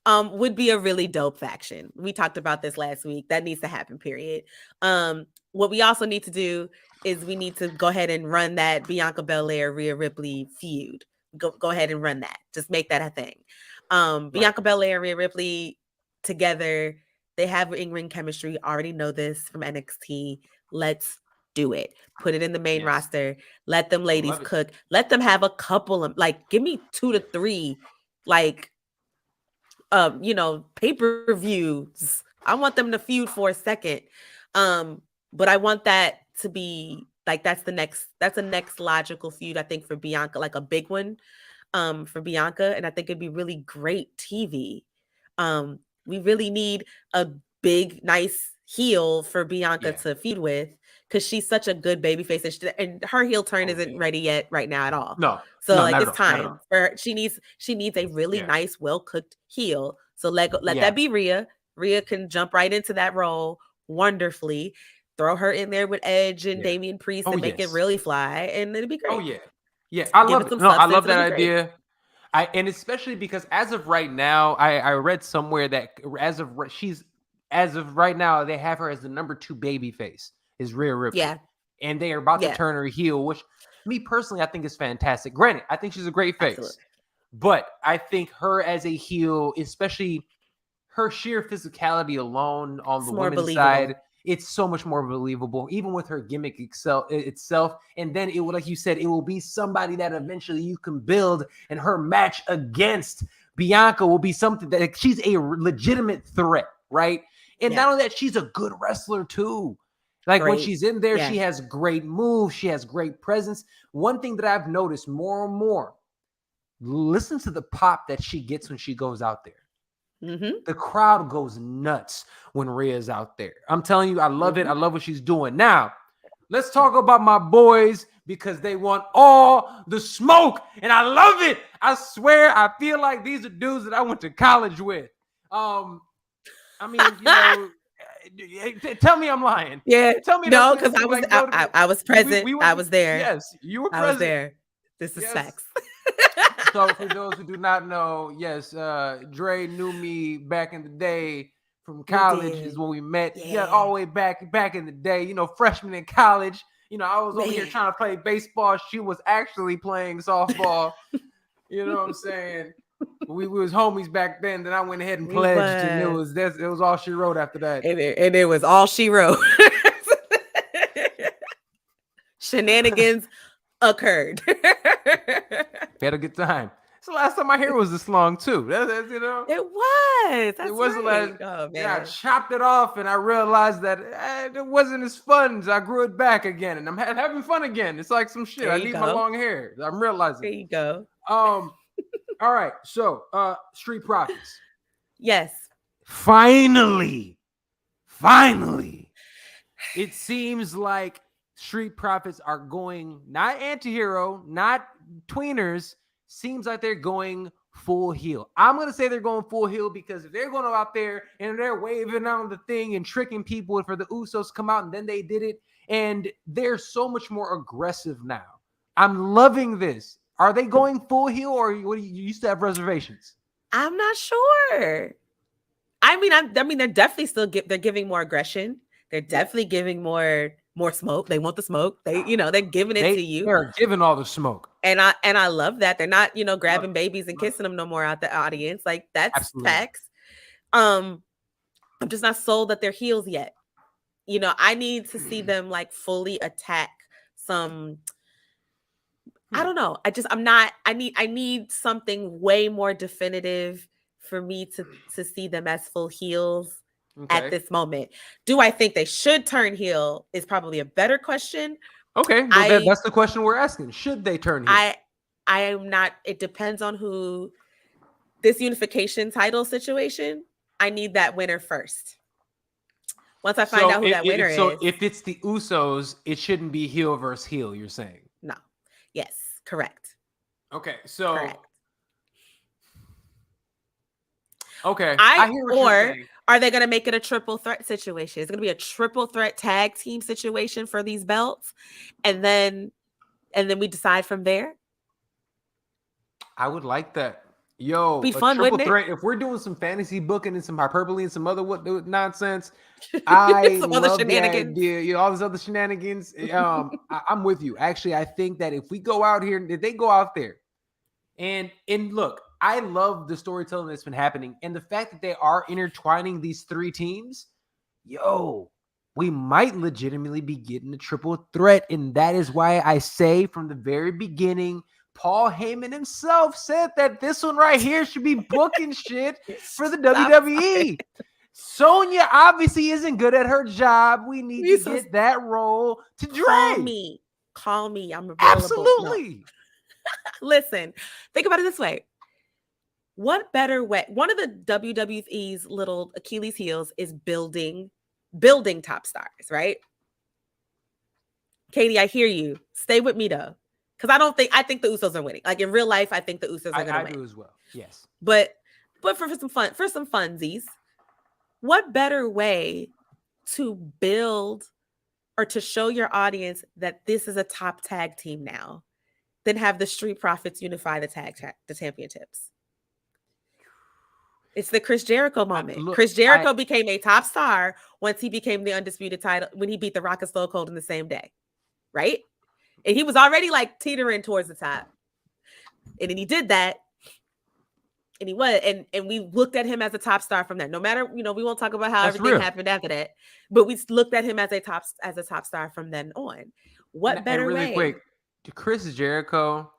would be a really dope faction. We talked about this last week. That needs to happen, period. What we also need to do is we need to go ahead and run that Bianca Belair, Rhea Ripley feud. Go ahead and run that. Just make that a thing. Bianca Belair, Rhea Ripley together. They have in-ring chemistry. Already know this from NXT. Let's do it. Put it in the main roster. Let them ladies cook. Let them have a couple of, like, give me 2 to 3, like, pay-per-views. I want them to feud for a second. But I want that to be like, that's the next logical feud, I think, for Bianca, like a big one, for Bianca. And I think it'd be really great TV. We really need a big, nice heel for Bianca to feud with, because she's such a good babyface, and her heel turn isn't ready yet right now at all. So it's time for her. She needs a really nice, well cooked heel. So let that be Rhea. Rhea can jump right into that role wonderfully. Throw her in there with Edge and Damian Priest and make it really fly, and it'll be great. I love it. No, I love that idea. And especially because as of right now, I read somewhere that as of right now, they have her as the number 2 baby face, is Rhea Ripley. And they are about to turn her heel, which me personally, I think is fantastic. Granted, I think she's a great face. Absolutely. But I think her as a heel, especially her sheer physicality alone on the women's side, it's so much more believable, even with her gimmick itself. And then it will, like you said, it will be somebody that eventually you can build, and her match against Bianca will be something that she's a legitimate threat, right? And not only that, she's a good wrestler too. Like when she's in there, she has great moves. She has great presence. One thing that I've noticed more and more, listen to the pop that she gets when she goes out there. The crowd goes nuts when Rhea's out there. I'm telling you, I love it. I love what she's doing. Now, let's talk about my boys, because they want all the smoke, and I love it. I swear, I feel like these are dudes that I went to college with. I mean, tell me I'm lying. Tell me no, because I was present. I was there. Yes, you were present. I was there. This is facts. So for those who do not know, yes, Dre knew me back in the day from college is when we met. All the way back in the day, freshman in college. I was over here trying to play baseball. She was actually playing softball. You know what I'm saying? We was homies back then. Then I went ahead and pledged, and it was all she wrote after that. And it was all she wrote. Shenanigans occurred. Had a good time. It's the last time my hair was this long too. That's it was. That's it wasn't right. I chopped it off, and I realized that it wasn't as fun. As I grew it back again, and I'm having fun again. It's like some shit. I need my long hair. I'm realizing. There you go. All right. So, Street Profits. Yes. Finally, it seems like Street Profits are going not anti-hero, not tweeners. Seems like they're going full heel. I'm going to say they're going full heel, because if they're going out there and they're waving on the thing and tricking people for the Usos to come out, and then they did it, and they're so much more aggressive now. I'm loving this. Are they going full heel, or what? You used to have reservations? I'm not sure. I mean, they're definitely still they're giving more aggression. They're definitely giving more smoke. They want the smoke. They're giving it to you. They're giving all the smoke. And I love that. They're not, grabbing babies and kissing them no more out the audience. Like, that's facts. I'm just not sold that they're heels yet. I need to see them like fully attack some. I don't know. I need something way more definitive for me to see them as full heels at this moment. Do I think they should turn heel is probably a better question. Okay, well, that's the question we're asking. Should they turn heel? I am not. It depends on who. This unification title situation, I need that winner first. Once I find out who that winner is. So if it's the Usos, it shouldn't be heel versus heel, you're saying? No. Yes, correct. Okay, so. Correct. Okay, I hear what you're saying. Are they going to make it a triple threat situation? It's going to be a triple threat tag team situation for these belts, and then we decide from there. I would like that. Yo, Be a fun, triple wouldn't it? threat. If we're doing some fantasy booking and some hyperbole and some other nonsense, I Some other love the shenanigans. idea. You know, all these other shenanigans. I'm with you. Actually, I think that if we go out here, if they go out there, and look, I love the storytelling that's been happening, and the fact that they are intertwining these three teams. Yo, we might legitimately be getting a triple threat, and that is why I say from the very beginning. Paul Heyman himself said that this one right here should be booking shit for the WWE. Sonya obviously isn't good at her job. We need to get that role to Dre. Call me. I'm available. Absolutely. No. Listen, think about it this way. What better way? One of the WWE's little Achilles heels is building top stars, right? Katie, I hear you. Stay with me though. Because I think the Usos are winning. Like in real life, I think the Usos are going to win. I do as well. Yes. But for some fun, for some funsies, what better way to build or to show your audience that this is a top tag team now than have the Street Profits unify the the championships? It's the Chris Jericho moment. Chris Jericho became a top star once he became the undisputed title, when he beat The Rock and Stone Cold in the same day, right? And he was already like teetering towards the top. And then he did that. And he was, and we looked at him as a top star from that. No matter, we won't talk about how everything happened after that, but we looked at him as a top star from then on. What better way? Really quick, Chris Jericho,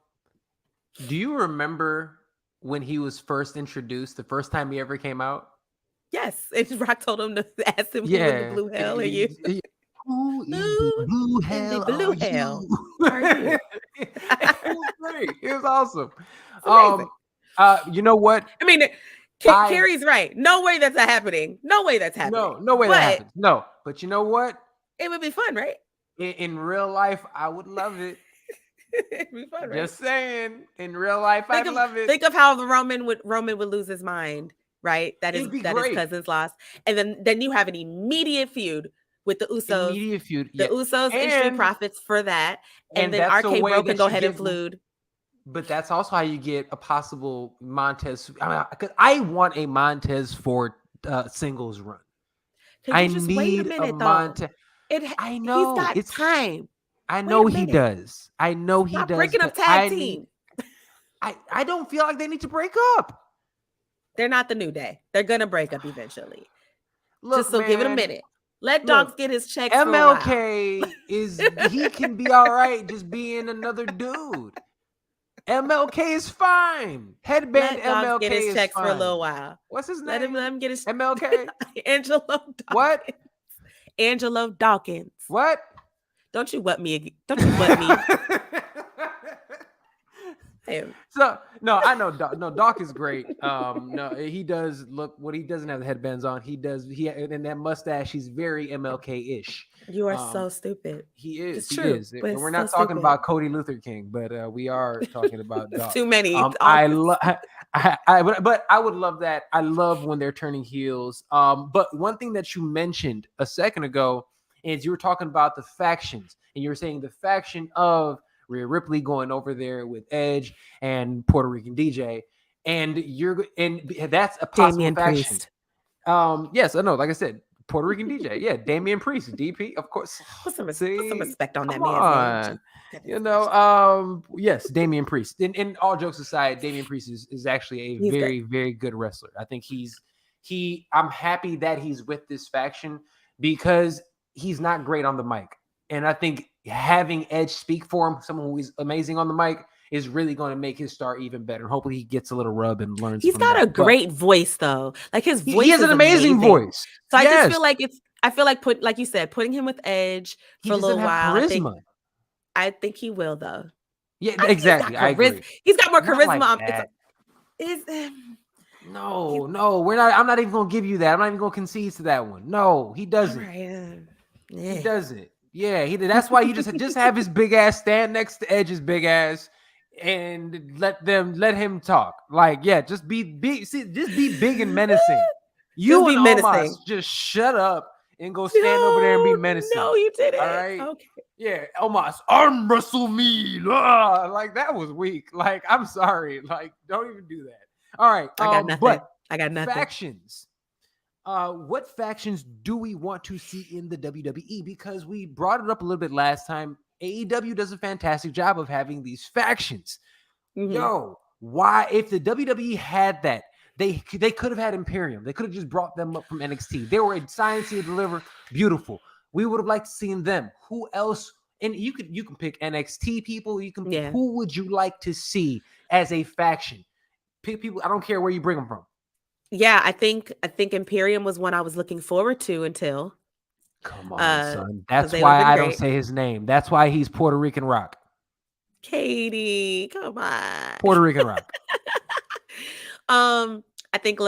do you remember when he was first introduced, the first time he ever came out? Yes. And Rock told him to ask him who in the blue hell are you? Who in the blue hell are you? It was great. It was awesome. You know what? I mean, Carrie's right. No way that's happening. No way that's happening. No way that happens. No, but you know what? It would be fun, right? In real life, I would love it. It'd be fun, right? Just saying. In real life, I'd love it. Think of how Roman would lose his mind, right? That his cousins lost, and then you have an immediate feud with the Usos. The Usos and Street Profits for that, and then RK Bro can go ahead and feud. But that's also how you get a possible Montez. Because I want a Montez Ford singles run. I need a Montez. I know he's got time. I know he does. I know he does. Breaking up tag team. I don't feel like they need to break up. They're not the New Day. They're gonna break up eventually. Look, just give it a minute. Let Dogs get his checks. MLK he can be all right just being another dude. MLK is fine. Headband MLK get his is checks fine. for a little while. What's his name? Let him get his MLK. Angelo Dawkins. What? Angelo Dawkins. What? Don't you butt me again. Don't you butt me. So no, I know Doc. No, Doc is great. No, he does look what he doesn't have the headbands on. He does. And that mustache. He's very MLK-ish. You are so stupid. He is. It's true. Is. We're not talking about Cody Luther King, but we are talking about Doc. Too many. But I would love that. I love when they're turning heels. But one thing that you mentioned a second ago is you were talking about the factions, and you were saying the faction of Rhea Ripley going over there with Edge and Puerto Rican DJ, and that's a possible Damian faction. Priest. Yes, I know. Like I said, Puerto Rican DJ. Yeah, Damian Priest, DP, of course. Put some respect on that man's name. Yes, Damian Priest. And all jokes aside, Damian Priest is actually a very, very good wrestler. I think I'm happy that he's with this faction because he's not great on the mic. And I think having Edge speak for him, someone who is amazing on the mic, is really going to make his star even better. Hopefully he gets a little rub and learns. He's got a great voice though. Like his voice he has an amazing voice. So I just feel like like you said, putting him with Edge for a little while. I think he will though. Yeah, exactly. I agree. He's got more charisma. No, we're not. I'm not even going to give you that. I'm not even going to concede to that one. No, he doesn't. He doesn't. Yeah, that's why you just have his big ass stand next to Edge's big ass and let him talk. Like, yeah, just be big. Just be big and menacing. You and Omos just shut up and go stand over there and be menacing. No, you didn't. All right. Okay. Yeah, Omos, arm wrestle me. Like that was weak. Like, I'm sorry. Like, don't even do that. All right. I got nothing. But I got nothing. factions. What factions do we want to see in the WWE? Because we brought it up a little bit last time. AEW does a fantastic job of having these factions. Mhm. Yo, why? If the WWE had that, they could have had Imperium. They could have just brought them up from NXT. They were signed to deliver. Beautiful. We would have liked to seen them. Who else? And you can pick NXT people. You can. Yeah. Who would you like to see as a faction? Pick people. I don't care where you bring them from. Yeah, I think Imperium was one I was looking forward to until. Come on, son. 'cause That's they why would've been I don't great. say his name. That's why he's Puerto Rican Rock. Katie, come on. Puerto Rican Rock. I think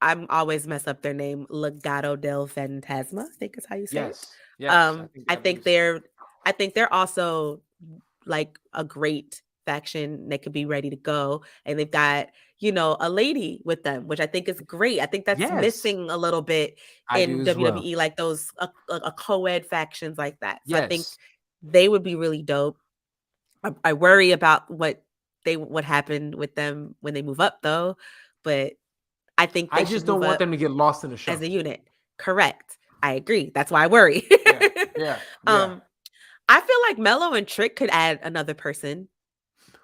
I'm always mess up their name. Legado del Fantasma, I think is how you say it. Yes. Yes. I think they're also like a great faction. They could be ready to go, and they've got a lady with them, which I think is great. I think that's Yes. missing a little bit I do in as well. WWE, like those a co-ed factions like that. So I think Yes. they would be really dope. I worry about what happened with them when they move up, though. But I think they I should just don't move want up them to get lost in the show. as a unit. Correct. I agree. That's why I worry. Yeah. I feel like Mello and Trick could add another person.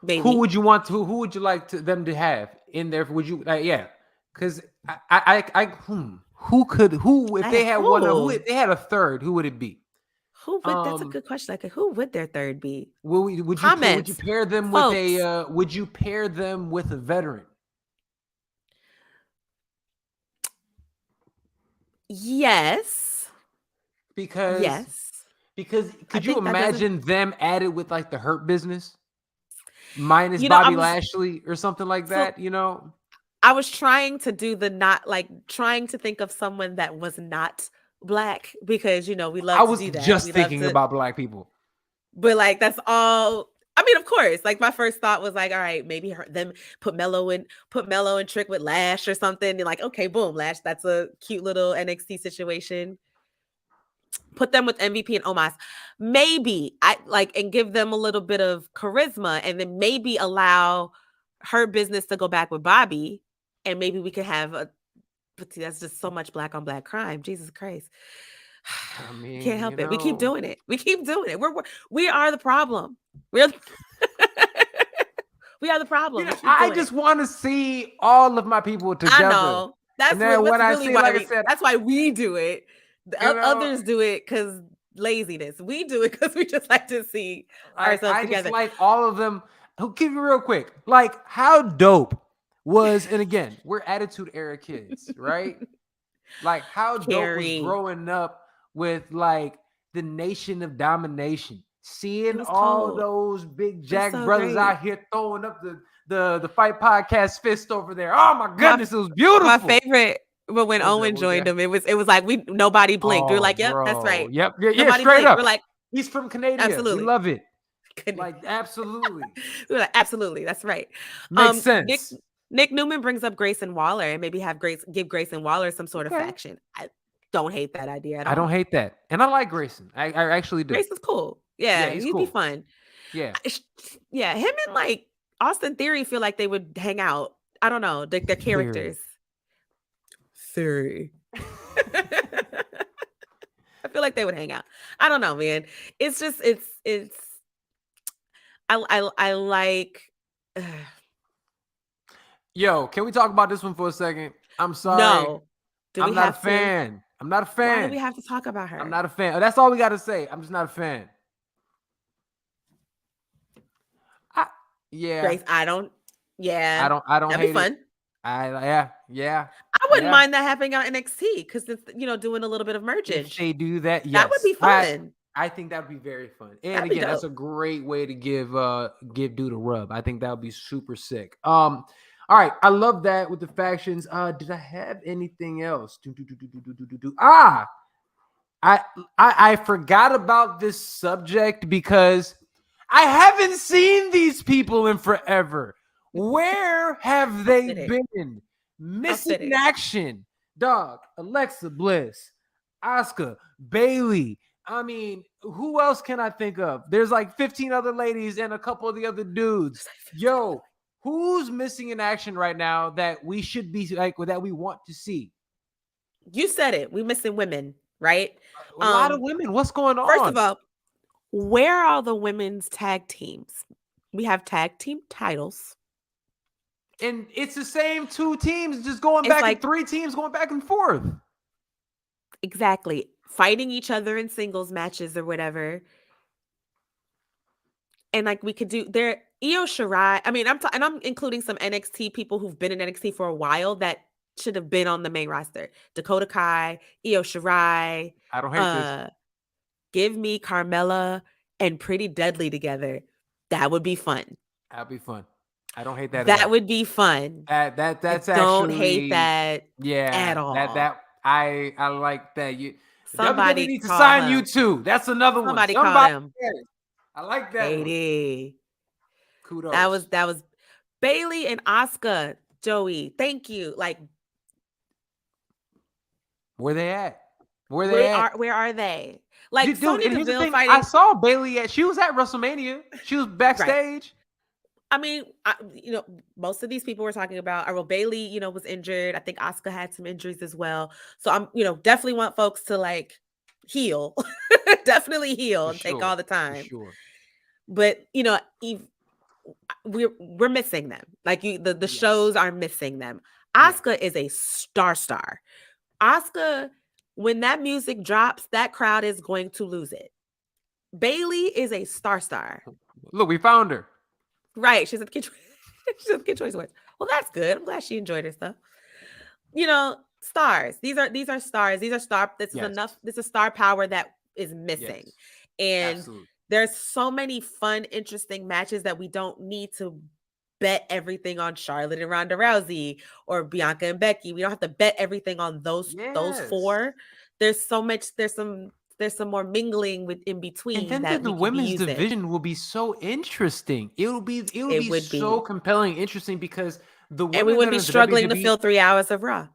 Maybe. Who would you want to? Who would you like them to have in there? Would you yeah? Because who if they had one? Who if they had a third? Who would it be? Who would? That's a good question. Like, who would their third be? Would you pair them with a? Would you pair them with a veteran? Yes. Because could you imagine them added with like the Hurt Business minus Bobby Lashley or something like that? I was trying to do trying to think of someone that was not black because we love to do that. I was just thinking about black people, but like that's all. I mean, of course, like my first thought was like, all right, maybe them put Mello and Trick with Lash or something. And like, okay, boom, Lash. That's a cute little NXT situation. Put them with MVP and Omos. Maybe and give them a little bit of charisma, and then maybe allow her business to go back with Bobby, and maybe we could have but see, that's just so much black on black crime. Jesus Christ. I mean, can't help it. We keep doing it. We are the problem. We are the problem. I just want to see all of my people together. I know. That's that's why we do it. Others do it because laziness. We do it because we just like to see ourselves together. Just like all of them. Who keep it real quick? Like how dope was, and again, we're Attitude Era kids, right? Like how dope was growing up with like the Nation of Domination, seeing all those big Jack brothers out here throwing up the Fight Podcast fist over there. Oh my goodness, it was beautiful. My favorite. But when Owen joined him, it was like nobody blinked. We were like, "Yep, that's right." Yep, nobody straight up. We're like, he's from Canada. Absolutely, we love it. Like absolutely. We were like, absolutely, that's right. Makes sense. Nick Newman brings up Grayson Waller, and maybe give Grayson Waller some sort of faction. I don't hate that idea at all. I don't hate that, and I like Grayson. I actually do. Grayson's cool. Yeah, he'd be fun. Yeah, him and like Austin Theory feel like they would hang out. I don't know their characters. Theory. I feel like they would hang out. I don't know, man. It's just it's. I like. Yo, can we talk about this one for a second? I'm sorry. No. I'm not a fan. I'm not a fan. Why do we have to talk about her? I'm not a fan. That's all we got to say. I'm just not a fan. Grace, I don't. Yeah. I don't That'd hate be fun. It. Yeah. I wouldn't mind that happening on NXT because it's doing a little bit of merging. If they do that, yes. That would be fun. I think that would be very fun. And again, that's a great way to give dude a rub. I think that would be super sick. All right, I love that with the factions. Did I have anything else? I forgot about this subject because I haven't seen these people in forever. Where have they been? Missing action. Dog, Alexa Bliss, Asuka, Bailey. I mean, who else can I think of? There's like 15 other ladies and a couple of the other dudes. Yo, Who's missing in action right now that we should be like, that we want to see? You said it. We missing women, right? A lot of women. What's going First of on? all, where are all the women's tag teams? We have tag team titles. And it's the same two teams just going It's back, like and three teams going back and forth. exactly fighting each other in singles matches or whatever. And like we could do there, Io Shirai. I mean, I'm including some NXT people who've been in NXT for a while that should have been on the main roster. Dakota Kai, Io Shirai. I don't hate this. Give me Carmella and Pretty Deadly together. That would be fun. That'd be fun. I don't hate that. That would be fun. That's I actually, don't hate that at all. I like that. Somebody WWE needs to call sign him. you too. That's another Somebody one. call him. I like that. Katie. Kudos. That was Bailey and Asuka. Joey, thank you. Like, where they at? Where are they? Like, dude, Sonya Deville fighting. I saw Bailey she was at WrestleMania. She was backstage. Right. I mean, most of these people we're talking about, well, Bailey, was injured. I think Asuka had some injuries as well. So I'm, definitely want folks to like heal, definitely heal and take all the time. Sure. But we're missing them. Like the shows are missing them. Asuka is a star. Asuka, when that music drops, that crowd is going to lose it. Bailey is a star. Look, we found her. Right. She's at the Kid Choice Awards. Well, that's good. I'm glad she enjoyed herself. Stars. These are stars. These are star. This is enough. This is star power that is missing. Yes. And absolutely. There's so many fun, interesting matches that we don't need to bet everything on Charlotte and Ronda Rousey or Bianca and Becky. We don't have to bet everything on those four. There's so much. There's some more mingling in between. And then the women's division will be so interesting. It would be so compelling, interesting because the women, and we wouldn't be struggling to fill 3 hours of Raw.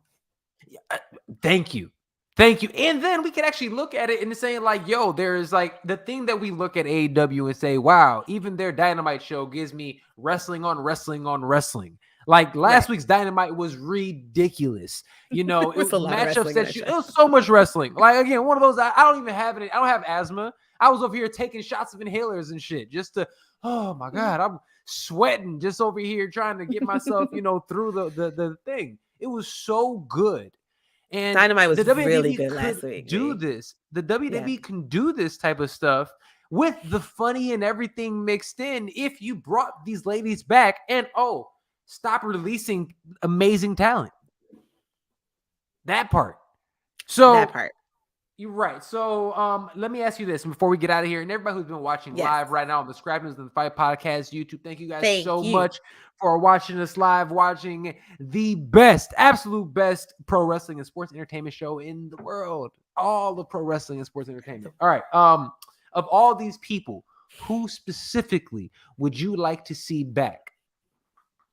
Thank you. And then we could actually look at it and say like, yo, there's like the thing that we look at AEW and say, wow, even their Dynamite show gives me wrestling on wrestling. Like last week's Dynamite was ridiculous. It was matchups that it was so much wrestling. Like again, one of those I don't even have it. I don't have asthma. I was over here taking shots of inhalers and shit just to. Oh my god, I'm sweating just over here trying to get myself, through the thing. It was so good. And Dynamite was really good last week. The WWE can do this type of stuff with the funny and everything mixed in. If you brought these ladies back and stop releasing amazing talent. That part. You're right. So let me ask you this before we get out of here. And everybody who's been watching live right now on the Scrap News and the Fight Podcast YouTube, thank you guys so much for watching us live, watching the absolute best pro wrestling and sports entertainment show in the world. All the pro wrestling and sports entertainment. All right. Of all these people, who specifically would you like to see back?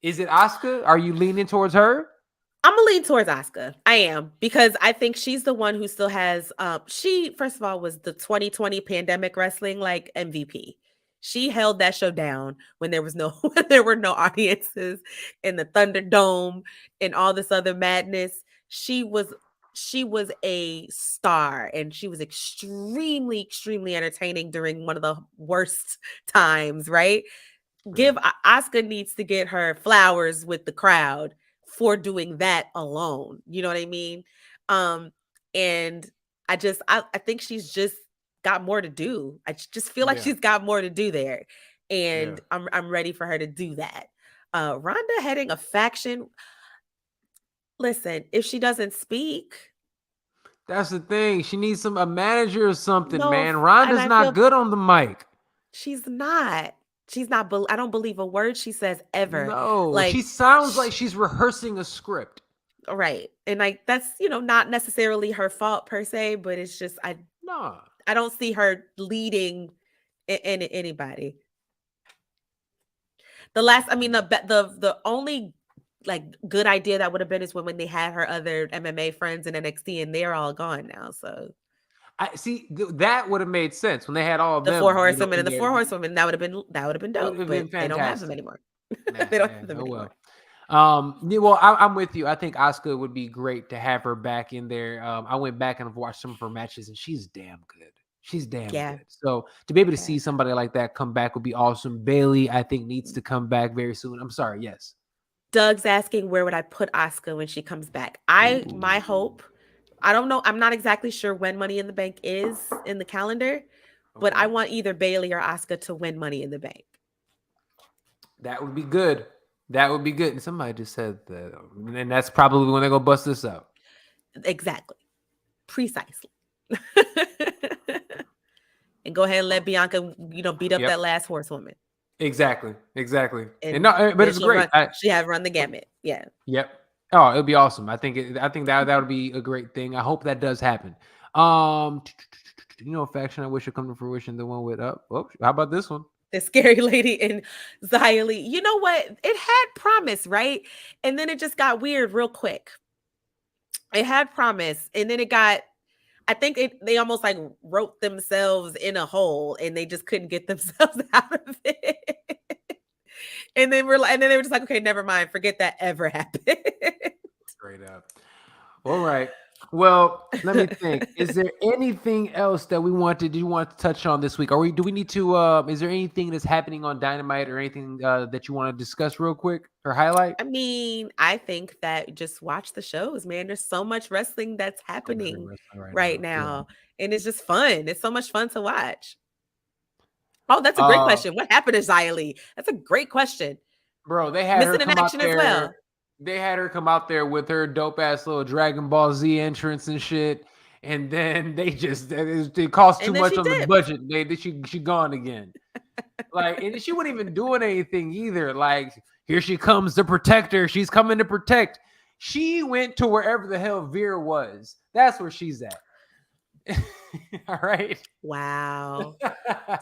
Is it Asuka? Are you leaning towards her? I'm gonna lean towards Asuka. I am, because I think she's the one who still has. She first of all was the 2020 pandemic wrestling like MVP. She held that show down when there were no audiences in the Thunderdome and all this other madness. She was a star, and she was extremely entertaining during one of the worst times. Right? Asuka needs to get her flowers with the crowd for doing that alone. You know what I mean? And I think she's just got more to do. I just feel like she's got more to do there. And I'm ready for her to do that. Ronda heading a faction. Listen, if she doesn't speak. That's the thing. She needs a manager or something, man. Ronda's not good on the mic. She's not. I don't believe a word she says ever. No, she sounds like she's rehearsing a script. Right. And that's, not necessarily her fault per se, but it's just, I don't see her leading anybody. The only good idea that would have been is when they had her other MMA friends in NXT, and they're all gone now. So I see that would have made sense when they had all of the them. 4 horsewomen and the 4 horsewomen. That would have been dope. But they don't have them anymore. They don't have them Oh anymore. well. Yeah, well, I'm with you. I think Asuka would be great to have her back in there. I went back and watched some of her matches, and she's damn good. She's damn Yeah, good. So to be able to yeah. see somebody like that come back would be awesome. Bailey, I think, needs to come back very soon. I'm sorry. Yes. Doug's asking where would I put Asuka when she comes back. My Ooh. hope, I don't know. I'm not exactly sure when Money in the Bank is in the calendar, but I Okay. want either Bailey or Asuka to win Money in the Bank. That would be good. That would be good. And somebody just said that, and that's probably when they're gonna bust this out. Exactly. Precisely. And go ahead and let Bianca, beat up Yep. that last horsewoman. Exactly. Exactly. And And no, but then it's great. she have run the gamut. Yeah. Yep. Oh, it'll be awesome. I think that would be a great thing. I hope that does happen. Um, a faction I wish would come to fruition. The one with how about this one? The scary lady and Xia Li. You know what? It had promise, right? And then it just got weird real quick. It had promise, and then I think they almost like wrote themselves in a hole and they just couldn't get themselves out of it. And then they were just like, okay, never mind, forget that ever happened. Straight up. All right. Well, let me think. Is there anything else that you want to touch on this week? Do we need to is there anything that's happening on Dynamite or anything that you want to discuss real quick or highlight? I mean, I think that just watch the shows, man. There's so much wrestling that's So much happening wrestling right right now. Yeah. now. And it's just fun. It's so much fun to watch. Oh, that's a great Uh, question. What happened to Xia Li? That's a great question. Bro, they had her Missing in come out action as there. well. They had her come out there with her dope ass little Dragon Ball Z entrance and shit, and then it cost too And then much she on the dipped. budget. She gone again. Like, and she wasn't even doing anything either. Like, here she comes to protect her. She's coming to protect. She went to wherever the hell Veer was. That's where she's at. All right. Wow.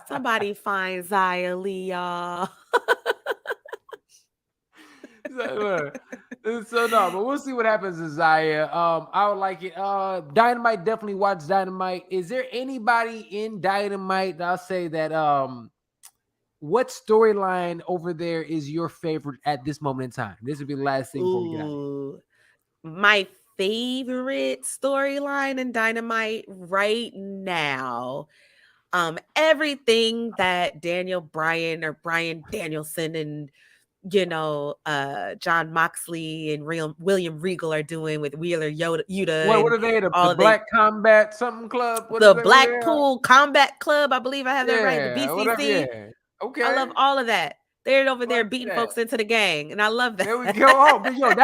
Somebody find Xia Li, y'all. So no, but we'll see what happens to Zaya. I would like it. Dynamite, definitely watch Dynamite. Is there anybody in Dynamite? I'll say that what storyline over there is your favorite at this moment in time? This would be the last thing before we get out of here. Ooh. My favorite storyline in Dynamite right now. Everything that Brian Danielson and John Moxley and William Regal are doing with Wheeler Yuta What and are they? The all of the Black Combat something club? What is the they? What they are? Blackpool Combat Club, I believe I have that right. The Yeah, whatever. BCC. Yeah. I Okay. love all of that. They're over there Like beating that. folks into the gang, and I love that. There we go. Oh, but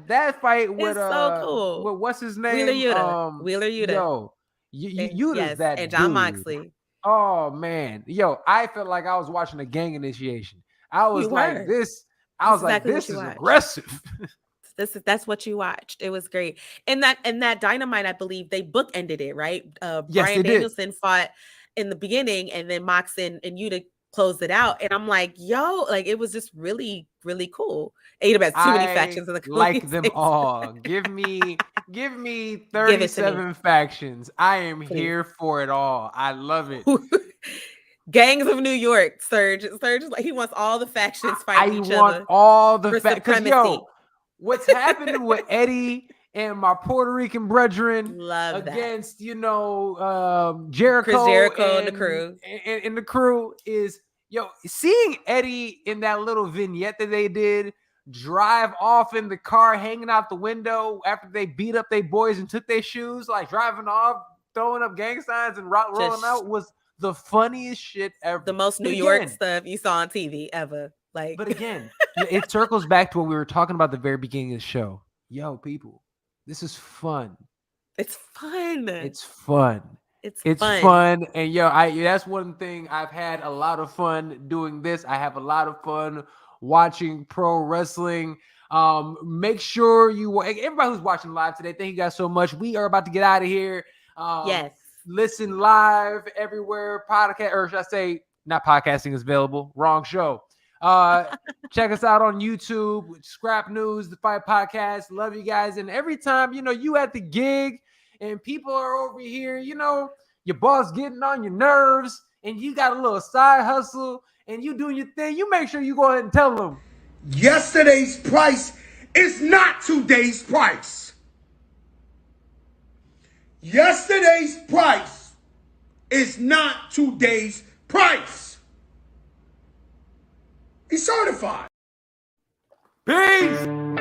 that fight with It's so cool. what's his Wheeler name? Yuta. Wheeler Yuta. Yuta's Yes, and that John dude. Moxley. Oh man, I felt like I was watching a gang initiation. I was You like were. this. I That's was like, exactly what this you is watched. aggressive. That's what you watched. It was great. And that Dynamite, I believe they bookended it, right? Yes, Brian they did. Danielson fought in the beginning, and then Mox and Yuta closed it out. And I'm like, yo, like it was just really, really cool. AW has too many factions in the like them States. all. Give me Give it to me. 37 factions. I am Please. here for it all. I love it. Gangs of New York, Serge is like he wants all the factions fighting each other. I want all the factions. because what's happening with Eddie and my Puerto Rican brethren Love against that. Jericho, Chris Jericho and the crew. And the crew is seeing Eddie in that little vignette that they did drive off in the car, hanging out the window after they beat up their boys and took their shoes, like driving off, throwing up gang signs and rolling out was the funniest shit ever. The most New York stuff you saw on TV ever. Like, but again, it circles back to what we were talking about at the very beginning of the show. Yo, people, this is fun. It's fun. It's fun. It's fun. And that's one thing. I've had a lot of fun doing this. I have a lot of fun watching pro wrestling. Make sure everybody who's watching live today, thank you guys so much. We are about to get out of here. Yes. Listen live everywhere. Podcast, or should I say, not podcasting is available. Wrong show. Check us out on YouTube. Scrap News, the Fight Podcast. Love you guys. And every time you at the gig and people are over here, your boss getting on your nerves, and you got a little side hustle and you doing your thing, you make sure you go ahead and tell them. Yesterday's price is not today's price. Yesterday's price is not today's price. He's certified. Peace.